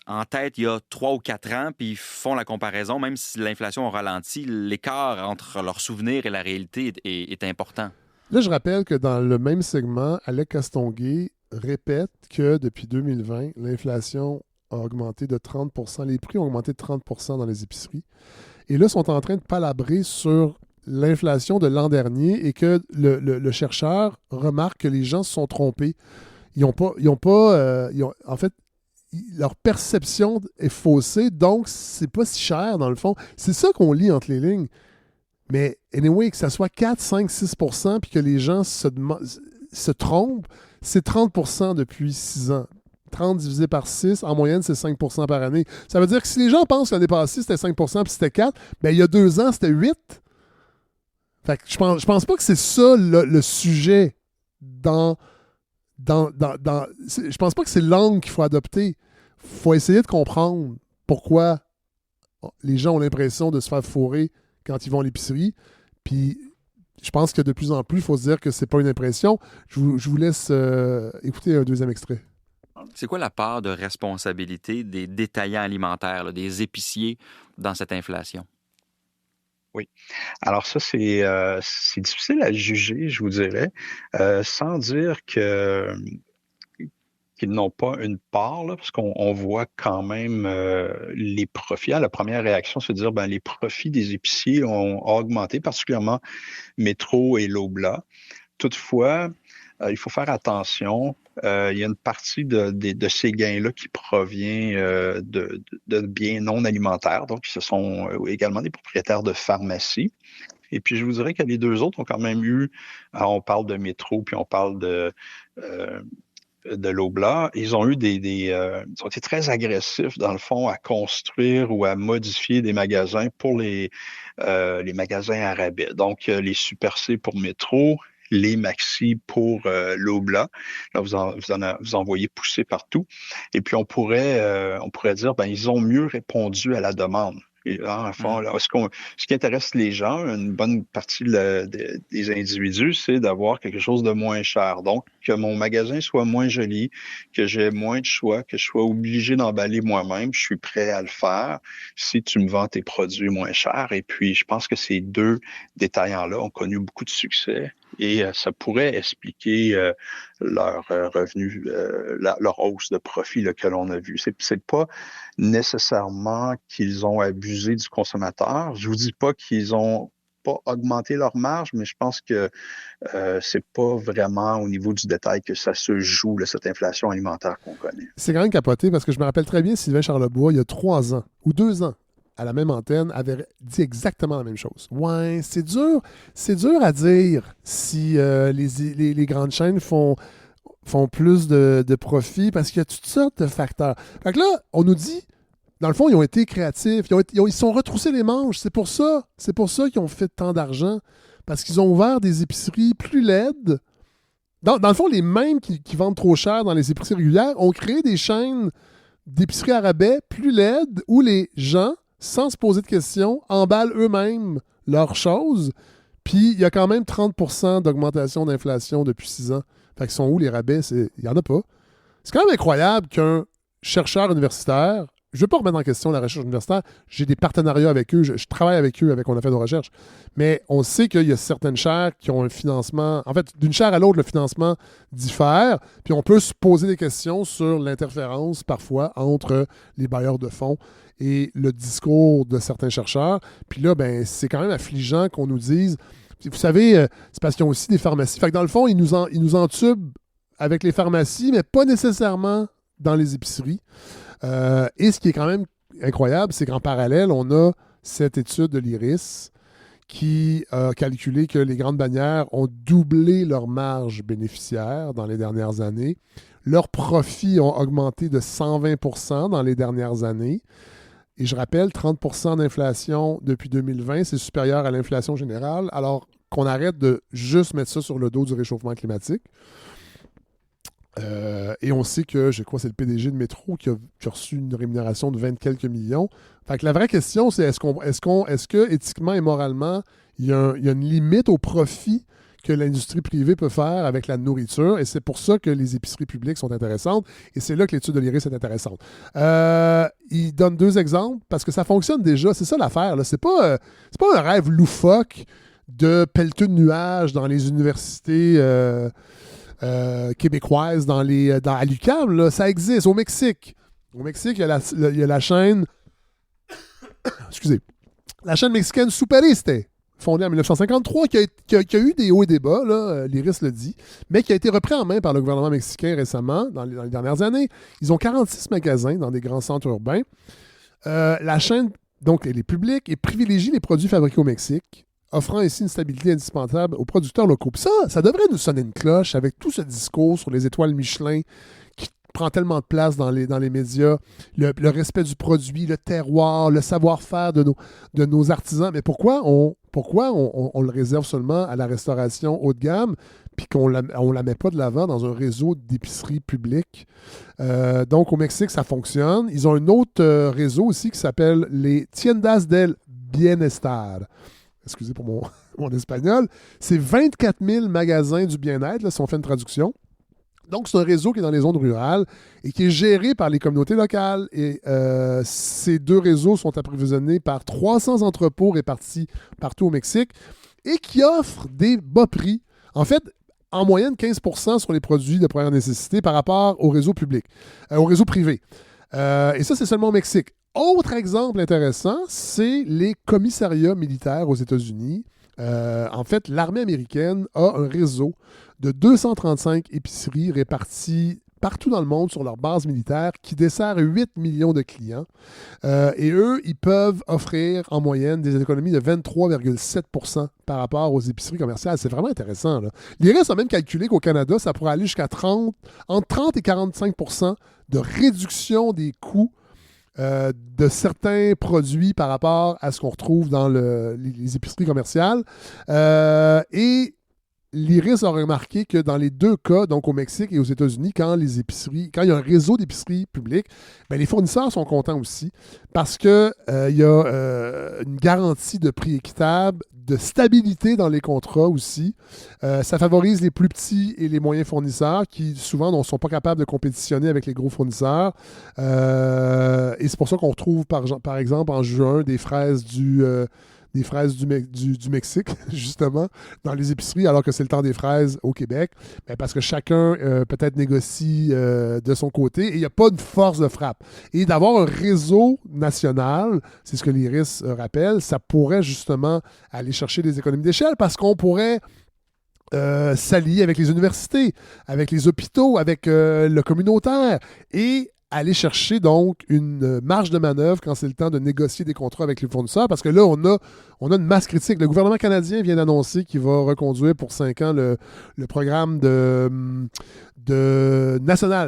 en tête il y a 3 ou 4 ans, puis ils font la comparaison, même si l'inflation a ralenti, l'écart entre leurs souvenirs et la réalité est important. Là, je rappelle que dans le même segment, Alec Castonguay répète que depuis 2020, l'inflation a augmenté de 30%. Les prix ont augmenté de 30% dans les épiceries. Et là, ils sont en train de palabrer sur l'inflation de l'an dernier et que le chercheur remarque que les gens se sont trompés. En fait, leur perception est faussée, donc c'est pas si cher dans le fond. C'est ça qu'on lit entre les lignes. Mais anyway, que ça soit 4, 5, 6% puis que les gens se trompent, c'est 30% depuis 6 ans. 30 divisé par 6, en moyenne, c'est 5% par année. Ça veut dire que si les gens pensent que l'année passée, c'était 5% puis c'était 4, bien, il y a 2 ans, c'était 8. Fait que je pense pas que c'est ça le sujet je pense pas que c'est l'angle qu'il faut adopter. Il faut essayer de comprendre pourquoi les gens ont l'impression de se faire fourrer quand ils vont à l'épicerie. Puis je pense que de plus en plus, il faut se dire que c'est pas une impression. Je vous laisse écouter un deuxième extrait. C'est quoi la part de responsabilité des détaillants alimentaires, là, des épiciers dans cette inflation? Oui. Alors ça, c'est difficile à juger, je vous dirais, sans dire qu'ils n'ont pas une part, là, parce qu'on voit quand même les profits. La première réaction, c'est de dire les profits des épiciers ont augmenté, particulièrement Métro et Loblaw. Toutefois, il faut faire attention. Il y a une partie de ces gains-là qui provient de biens non alimentaires. Donc, ce sont également des propriétaires de pharmacies. Et puis, je vous dirais que les deux autres ont quand même eu, on parle de Métro, puis on parle de Loblaw, ils ont eu ils ont été très agressifs, dans le fond, à construire ou à modifier des magasins pour les magasins à rabais. Donc, les Super C pour Métro, les Maxi pour Loblaw. Là, vous en voyez pousser partout. Et puis, on pourrait dire, ils ont mieux répondu à la demande. Et là, en fond, là, ce qui intéresse les gens, une bonne partie des individus, c'est d'avoir quelque chose de moins cher. Donc, que mon magasin soit moins joli, que j'ai moins de choix, que je sois obligé d'emballer moi-même, je suis prêt à le faire si tu me vends tes produits moins chers. Et puis, je pense que ces deux détaillants-là ont connu beaucoup de succès et ça pourrait expliquer leur revenu, leur hausse de profit là, que l'on a vu. C'est pas nécessairement qu'ils ont abusé du consommateur. Je vous dis pas qu'ils ont pas augmenté leur marge, mais je pense que c'est pas vraiment au niveau du détail que ça se joue, là, cette inflation alimentaire qu'on connaît. C'est quand même capoté parce que je me rappelle très bien Sylvain Charlebois, il y a 3 ans ou 2 ans, à la même antenne, avait dit exactement la même chose. Ouais, c'est dur à dire si les grandes chaînes font plus de profit parce qu'il y a toutes sortes de facteurs. Fait que là, on nous dit, dans le fond, ils ont été créatifs, ils sont retroussés les manches. C'est pour ça qu'ils ont fait tant d'argent, parce qu'ils ont ouvert des épiceries plus laides. Dans le fond, les mêmes qui vendent trop cher dans les épiceries régulières ont créé des chaînes d'épiceries à rabais plus laides où les gens, sans se poser de questions, emballent eux-mêmes leurs choses. Puis il y a quand même 30% d'augmentation d'inflation depuis 6 ans. Fait qu'ils sont où les rabais? Il n'y en a pas. C'est quand même incroyable qu'un chercheur universitaire, je ne veux pas remettre en question la recherche universitaire, j'ai des partenariats avec eux, je travaille avec eux, on a fait nos recherches, mais on sait qu'il y a certaines chaires qui ont un financement, en fait, d'une chaire à l'autre, le financement diffère, puis on peut se poser des questions sur l'interférence parfois entre les bailleurs de fonds et le discours de certains chercheurs. Puis là, ben, c'est quand même affligeant qu'on nous dise, vous savez, c'est parce qu'ils ont aussi des pharmacies. Fait que dans le fond, ils nous entubent avec les pharmacies, mais pas nécessairement dans les épiceries. Et ce qui est quand même incroyable, c'est qu'en parallèle, on a cette étude de l'IRIS qui a calculé que les grandes bannières ont doublé leur marge bénéficiaire dans les dernières années. Leurs profits ont augmenté de 120% dans les dernières années. Et je rappelle, 30% d'inflation depuis 2020, c'est supérieur à l'inflation générale, alors qu'on arrête de juste mettre ça sur le dos du réchauffement climatique. Et on sait que, je crois que c'est le PDG de Métro qui a reçu une rémunération de 20 quelques millions. Fait que la vraie question, c'est est-ce que éthiquement et moralement, il y a une limite au profit que l'industrie privée peut faire avec la nourriture, et c'est pour ça que les épiceries publiques sont intéressantes, et c'est là que l'étude de l'IRIS est intéressante. Il donne 2 exemples, parce que ça fonctionne déjà, c'est ça l'affaire, là. C'est pas un rêve loufoque de pelleteux de nuages dans les universités québécoises, à l'UQAM, là. Ça existe, au Mexique. Au Mexique, il y a la chaîne excusez, la chaîne mexicaine Superiste, fondée en 1953, qui a eu des hauts et des bas, là, l'IRIS le dit, mais qui a été repris en main par le gouvernement mexicain récemment, dans les dernières années. Ils ont 46 magasins dans des grands centres urbains. La chaîne, donc, elle est publique et privilégie les produits fabriqués au Mexique, offrant ainsi une stabilité indispensable aux producteurs locaux. Puis ça devrait nous sonner une cloche avec tout ce discours sur les étoiles Michelin qui prend tellement de place dans les médias, le respect du produit, le terroir, le savoir-faire de nos artisans. Mais pourquoi on le réserve seulement à la restauration haut de gamme puis qu'on la met pas de l'avant dans un réseau d'épiceries publiques? Donc, au Mexique, ça fonctionne. Ils ont un autre réseau aussi qui s'appelle les Tiendas del Bienestar. Excusez pour mon espagnol. C'est 24 000 magasins du bien-être, là, si on fait une traduction. Donc, c'est un réseau qui est dans les zones rurales et qui est géré par les communautés locales. Et ces 2 réseaux sont approvisionnés par 300 entrepôts répartis partout au Mexique et qui offrent des bas prix. En fait, en moyenne, 15% sur les produits de première nécessité par rapport au réseau public, au réseau privé. Et ça, c'est seulement au Mexique. Autre exemple intéressant, c'est les commissariats militaires aux États-Unis. En fait, l'armée américaine a un réseau de 235 épiceries réparties partout dans le monde sur leur base militaire qui dessert 8 millions de clients. Et eux, ils peuvent offrir en moyenne des économies de 23,7% par rapport aux épiceries commerciales. C'est vraiment intéressant, là. L'IRIS a même calculé qu'au Canada, ça pourrait aller jusqu'à entre 30 et 45% de réduction des coûts de certains produits par rapport à ce qu'on retrouve dans les épiceries commerciales. Et l'IRIS a remarqué que dans les deux cas, donc au Mexique et aux États-Unis, quand il y a un réseau d'épiceries publiques, ben, les fournisseurs sont contents aussi parce qu'il y a une garantie de prix équitable, de stabilité dans les contrats aussi. Ça favorise les plus petits et les moyens fournisseurs qui souvent ne sont pas capables de compétitionner avec les gros fournisseurs. Et c'est pour ça qu'on retrouve par exemple en juin des fraises du Mexique, justement, dans les épiceries, alors que c'est le temps des fraises au Québec, ben parce que chacun peut-être négocie de son côté et il n'y a pas de force de frappe. Et d'avoir un réseau national, c'est ce que l'IRIS rappelle, ça pourrait justement aller chercher des économies d'échelle parce qu'on pourrait s'allier avec les universités, avec les hôpitaux, avec le communautaire et aller chercher donc une marge de manœuvre quand c'est le temps de négocier des contrats avec les fournisseurs, parce que là, on a une masse critique. Le gouvernement canadien vient d'annoncer qu'il va reconduire pour 5 ans le programme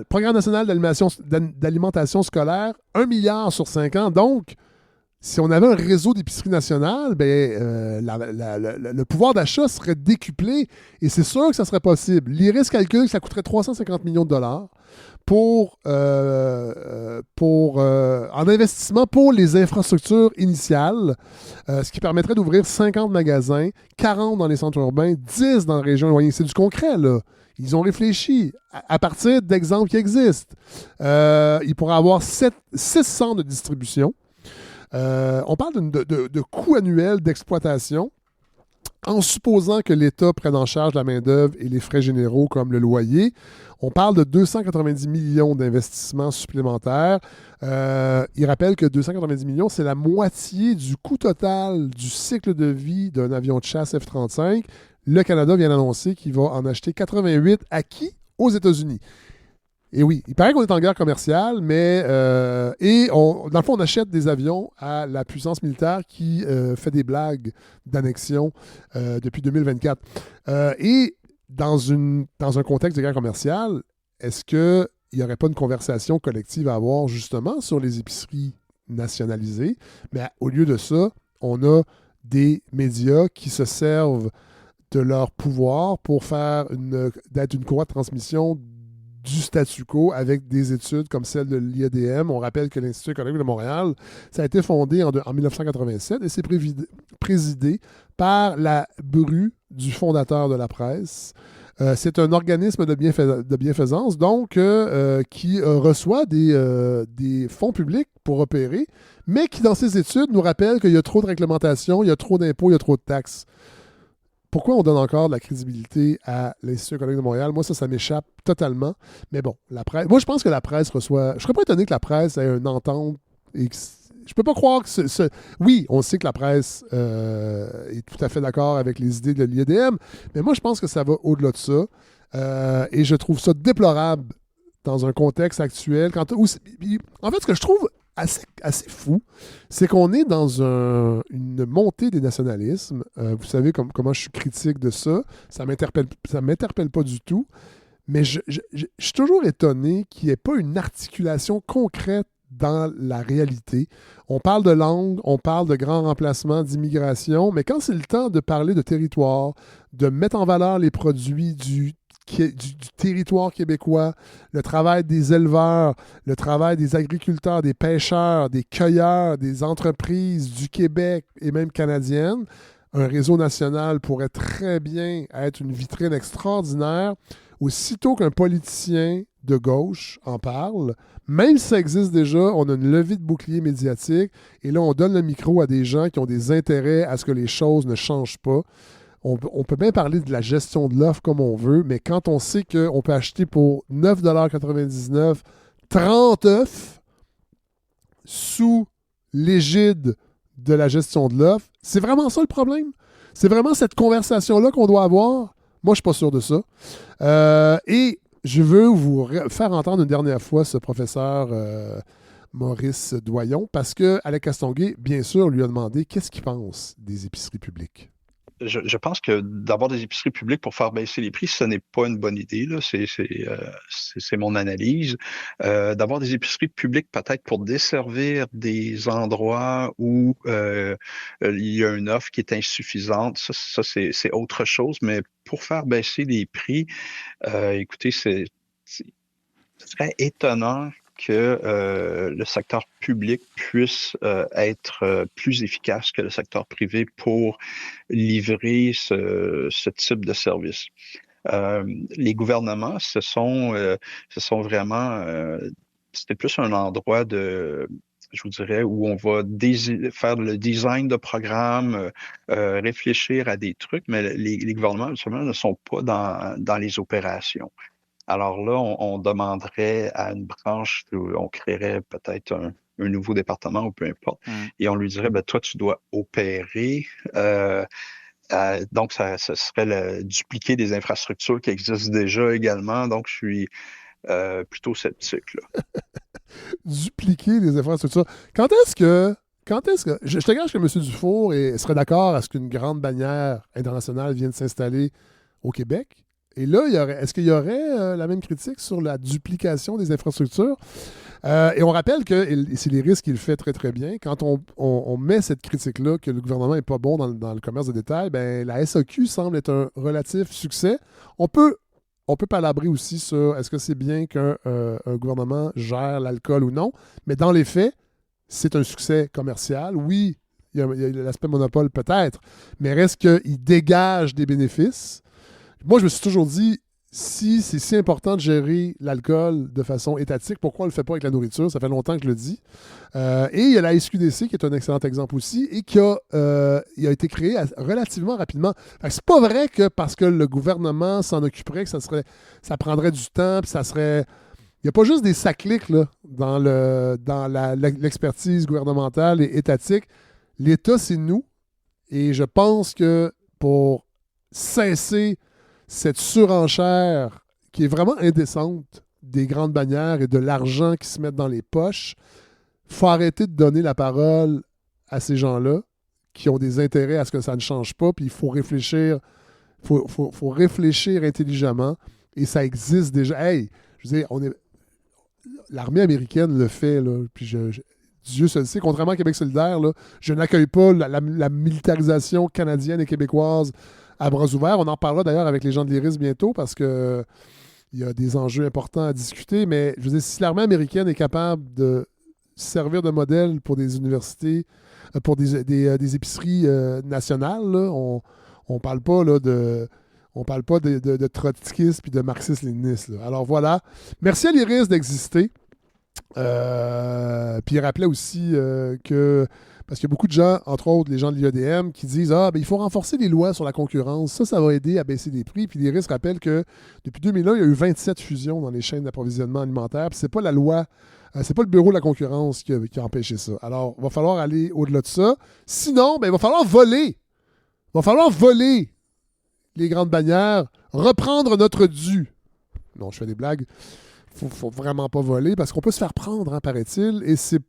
programme national d'alimentation scolaire, 1 milliard sur 5 ans. Donc, si on avait un réseau d'épicerie nationale, ben, le pouvoir d'achat serait décuplé et c'est sûr que ça serait possible. L'IRIS calcule que ça coûterait 350 millions de dollars en investissement pour les infrastructures initiales, ce qui permettrait d'ouvrir 50 magasins, 40 dans les centres urbains, 10 dans la région éloignée. C'est du concret, là. Ils ont réfléchi à partir d'exemples qui existent. Il pourrait y avoir 6 centres de distribution. On parle de coûts annuels d'exploitation en supposant que l'État prenne en charge la main-d'œuvre et les frais généraux comme le loyer. On parle de 290 millions d'investissements supplémentaires. Il rappelle que 290 millions, c'est la moitié du coût total du cycle de vie d'un avion de chasse F-35. Le Canada vient d'annoncer qu'il va en acheter 88 acquis aux États-Unis. Et oui, il paraît qu'on est en guerre commerciale, mais dans le fond, on achète des avions à la puissance militaire qui fait des blagues d'annexion depuis 2024. Et dans un contexte de guerre commerciale, est-ce qu'il n'y aurait pas une conversation collective à avoir justement sur les épiceries nationalisées? Mais au lieu de ça, on a des médias qui se servent de leur pouvoir pour d'être une courroie de transmission du statu quo avec des études comme celle de l'IADM. On rappelle que l'Institut économique de Montréal, ça a été fondé en 1987 et c'est présidé par la bru du fondateur de la presse. C'est un organisme de bienfaisance, donc, qui reçoit des fonds publics pour opérer, mais qui, dans ses études, nous rappelle qu'il y a trop de réglementation, il y a trop d'impôts, il y a trop de taxes. Pourquoi on donne encore de la crédibilité à l'Institut économique de Montréal? Moi, ça m'échappe totalement. Mais bon, la presse. Moi, je pense que la presse reçoit. Je serais pas étonné que la presse ait une entente. Je peux pas croire que Oui, on sait que la presse est tout à fait d'accord avec les idées de l'IADM, mais moi, je pense que ça va au-delà de ça. Et je trouve ça déplorable dans un contexte actuel. En fait, ce que je trouve assez fou, c'est qu'on est dans une montée des nationalismes. Vous savez comment je suis critique de ça. Ça m'interpelle pas du tout. Mais je suis toujours étonné qu'il n'y ait pas une articulation concrète dans la réalité. On parle de langue, on parle de grands remplacements, d'immigration, mais quand c'est le temps de parler de territoire, de mettre en valeur les produits du territoire québécois, le travail des éleveurs, le travail des agriculteurs, des pêcheurs, des cueilleurs, des entreprises du Québec et même canadiennes, un réseau national pourrait très bien être une vitrine extraordinaire. Aussitôt qu'un politicien de gauche en parle, même si ça existe déjà, on a une levée de bouclier médiatique et là, on donne le micro à des gens qui ont des intérêts à ce que les choses ne changent pas. On peut bien parler de la gestion de l'offre comme on veut, mais quand on sait qu'on peut acheter pour 9,99 $ 30 œufs sous l'égide de la gestion de l'offre, c'est vraiment ça le problème? C'est vraiment cette conversation-là qu'on doit avoir? Moi, je ne suis pas sûr de ça. Et je veux vous faire entendre une dernière fois ce professeur Maurice Doyon, parce que Alec Castonguay, bien sûr, lui a demandé qu'est-ce qu'il pense des épiceries publiques. je pense que d'avoir des épiceries publiques pour faire baisser les prix, ce n'est pas une bonne idée, là. C'est mon analyse. D'avoir des épiceries publiques peut-être pour desservir des endroits où il y a une offre qui est insuffisante, ça c'est autre chose. Mais pour faire baisser les prix, écoutez, ce serait étonnant que le secteur public puisse être plus efficace que le secteur privé pour livrer ce type de service. Les gouvernements, ce sont vraiment, c'était plus un endroit je vous dirais, où on va faire le design de programmes, réfléchir à des trucs, mais les gouvernements, absolument, ne sont pas dans les opérations. Alors là, on demanderait à une branche, on créerait peut-être un nouveau département ou peu importe, et on lui dirait, toi, tu dois opérer. Donc, ça serait dupliquer des infrastructures qui existent déjà également. Donc, je suis plutôt sceptique, là. Dupliquer les infrastructures. Quand est-ce que je te gage que M. Dufour serait d'accord à ce qu'une grande bannière internationale vienne s'installer au Québec? Et là, est-ce qu'il y aurait la même critique sur la duplication des infrastructures? Et on rappelle que, et c'est les risques qu'il fait très, très bien, quand on met cette critique-là que le gouvernement n'est pas bon dans le commerce de détail, ben, la SAQ semble être un relatif succès. On peut palabrer aussi sur est-ce que c'est bien qu'un gouvernement gère l'alcool ou non, mais dans les faits, c'est un succès commercial. Oui, il y a l'aspect monopole peut-être, mais reste qu'il dégage des bénéfices. Moi, je me suis toujours dit, si c'est si important de gérer l'alcool de façon étatique, pourquoi on ne le fait pas avec la nourriture? Ça fait longtemps que je le dis. Et il y a la SQDC qui est un excellent exemple aussi et il a été créé relativement rapidement. C'est pas vrai que parce que le gouvernement s'en occuperait que ça prendrait du temps, puis ça serait... Il n'y a pas juste des sacliques là, dans l'expertise gouvernementale et étatique. L'État, c'est nous. Et je pense que pour cesser cette surenchère qui est vraiment indécente des grandes bannières et de l'argent qui se met dans les poches, il faut arrêter de donner la parole à ces gens-là qui ont des intérêts à ce que ça ne change pas, puis il faut réfléchir, faut réfléchir intelligemment, et ça existe déjà. Hey, je veux dire, l'armée américaine le fait, là, puis Dieu se le sait, contrairement à Québec solidaire, là, je n'accueille pas la militarisation canadienne et québécoise à bras ouverts. On en parlera d'ailleurs avec les gens de l'IRIS bientôt parce qu'il y a des enjeux importants à discuter. Mais je veux dire, si l'armée américaine est capable de servir de modèle pour des universités, pour des épiceries nationales, là, on parle pas là, on parle pas de trotskisme et de marxisme-léninisme. Alors voilà. Merci à l'IRIS d'exister. Puis il rappelait aussi que parce qu'il y a beaucoup de gens, entre autres les gens de l'IEDM, qui disent il faut renforcer les lois sur la concurrence. Ça va aider à baisser les prix. Puis l'IRIS rappelle que depuis 2001, il y a eu 27 fusions dans les chaînes d'approvisionnement alimentaire. Puis c'est pas la loi, c'est pas le bureau de la concurrence qui a empêché ça. Alors, il va falloir aller au-delà de ça. Sinon, il va falloir voler. Il va falloir voler les grandes bannières, reprendre notre dû. Non, je fais des blagues. Faut vraiment pas voler parce qu'on peut se faire prendre, hein, paraît-il. Et c'est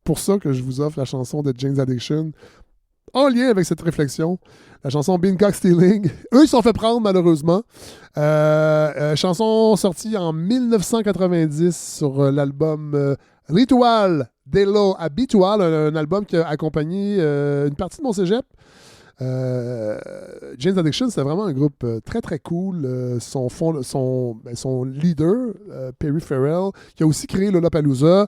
pour ça que je vous offre la chanson de Jane's Addiction en lien avec cette réflexion. La chanson Bean Cock Stealing. Eux, ils se sont fait prendre, malheureusement. Chanson sortie en 1990 sur l'album Ritual Dello Habitual, un album qui a accompagné une partie de mon cégep. Jane's Addiction, c'était vraiment un groupe très très cool. Son leader, Perry Farrell, qui a aussi créé Lollapalooza,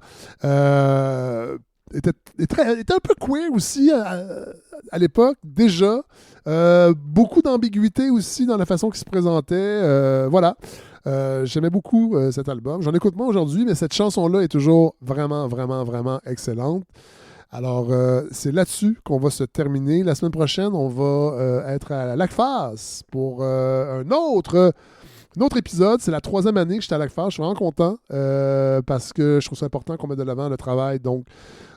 était un peu queer aussi à l'époque, déjà. Beaucoup d'ambiguïté aussi dans la façon qu'il se présentait. Voilà. J'aimais beaucoup cet album. J'en écoute moins aujourd'hui, mais cette chanson-là est toujours vraiment, vraiment, vraiment excellente. Alors, c'est là-dessus qu'on va se terminer. La semaine prochaine, on va être à Lac-Phase pour un autre épisode. C'est la 3e année que j'étais à Lac-Phase. Je suis vraiment content parce que je trouve ça important qu'on mette de l'avant le travail donc,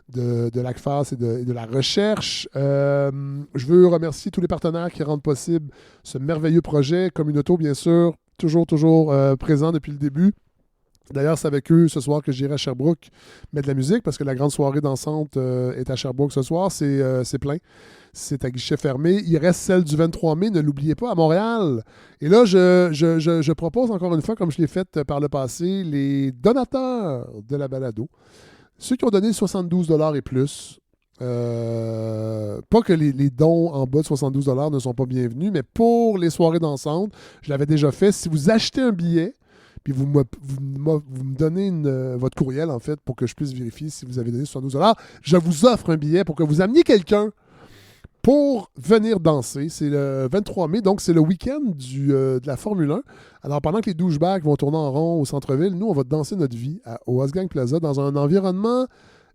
de Lac-Phase et de la recherche. Je veux remercier tous les partenaires qui rendent possible ce merveilleux projet. Communauto, bien sûr, toujours présent depuis le début. D'ailleurs, c'est avec eux ce soir que j'irai à Sherbrooke mettre de la musique parce que la grande soirée dansante est à Sherbrooke ce soir. C'est plein. C'est à guichet fermé. Il reste celle du 23 mai, ne l'oubliez pas, à Montréal. Et là, je propose encore une fois, comme je l'ai fait par le passé, les donateurs de la balado, ceux qui ont donné 72 $ et plus. Pas que les dons en bas de 72 $ ne sont pas bienvenus, mais pour les soirées dansantes, je l'avais déjà fait. Si vous achetez un billet, puis vous me donnez votre courriel, en fait, pour que je puisse vérifier si vous avez donné 72 $, je vous offre un billet pour que vous ameniez quelqu'un pour venir danser. C'est le 23 mai, donc c'est le week-end de la Formule 1. Alors, pendant que les douchebags vont tourner en rond au centre-ville, nous, on va danser notre vie au Osgang Plaza dans un environnement,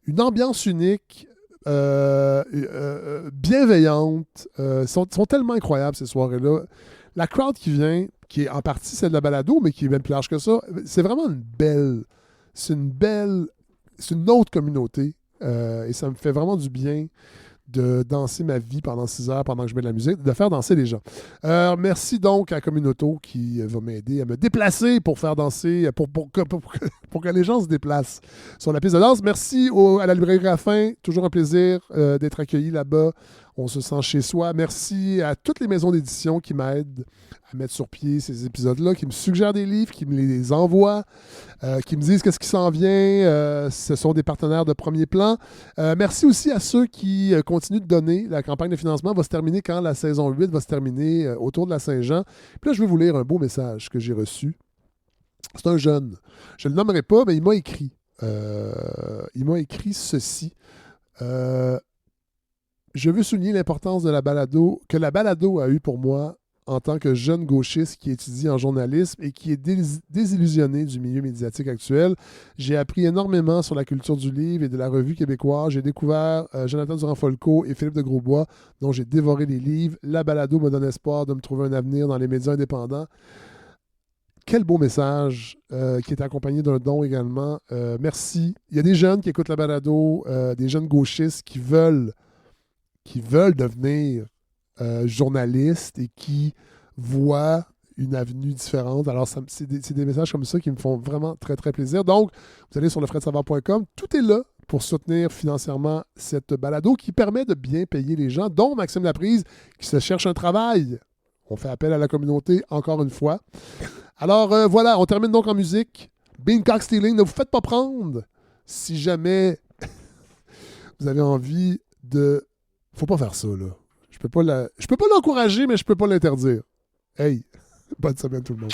une ambiance unique, bienveillante. Sont tellement incroyables, ces soirées-là. La crowd qui vient, qui est en partie celle de la balado, mais qui est même plus large que ça, c'est vraiment c'est une autre communauté. Et ça me fait vraiment du bien de danser ma vie pendant 6 heures, pendant que je mets de la musique, de faire danser les gens. Merci donc à Communauto qui va m'aider à me déplacer pour faire danser, pour que les gens se déplacent sur la piste de danse. Merci à la librairie Raffin, toujours un plaisir d'être accueilli là-bas. On se sent chez soi. Merci à toutes les maisons d'édition qui m'aident à mettre sur pied ces épisodes-là, qui me suggèrent des livres, qui me les envoient, qui me disent qu'est-ce qui s'en vient. Ce sont des partenaires de premier plan. Merci aussi à ceux qui continuent de donner. La campagne de financement va se terminer quand la saison 8 va se terminer autour de la Saint-Jean. Puis là, je vais vous lire un beau message que j'ai reçu. C'est un jeune. Je ne le nommerai pas, mais il m'a écrit. Il m'a écrit ceci. Je veux souligner l'importance de la balado, que la balado a eu pour moi en tant que jeune gauchiste qui étudie en journalisme et qui est désillusionné du milieu médiatique actuel. J'ai appris énormément sur la culture du livre et de la revue québécoise. J'ai découvert Jonathan Durand-Folco et Philippe de Grosbois, dont j'ai dévoré les livres. La balado me donne espoir de me trouver un avenir dans les médias indépendants. Quel beau message qui est accompagné d'un don également. Merci. Il y a des jeunes qui écoutent la balado, des jeunes gauchistes qui veulent devenir journalistes et qui voient une avenue différente. Alors, c'est des messages comme ça qui me font vraiment très, très plaisir. Donc, vous allez sur lefredsavard.com. Tout est là pour soutenir financièrement cette balado qui permet de bien payer les gens, dont Maxime Laprise, qui se cherche un travail. On fait appel à la communauté encore une fois. Alors, voilà, on termine donc en musique. Beancock Stealing, ne vous faites pas prendre. Si jamais vous avez envie de... Faut pas faire ça, là. Je peux pas l'encourager, mais je peux pas l'interdire. Hey, bonne semaine tout le monde.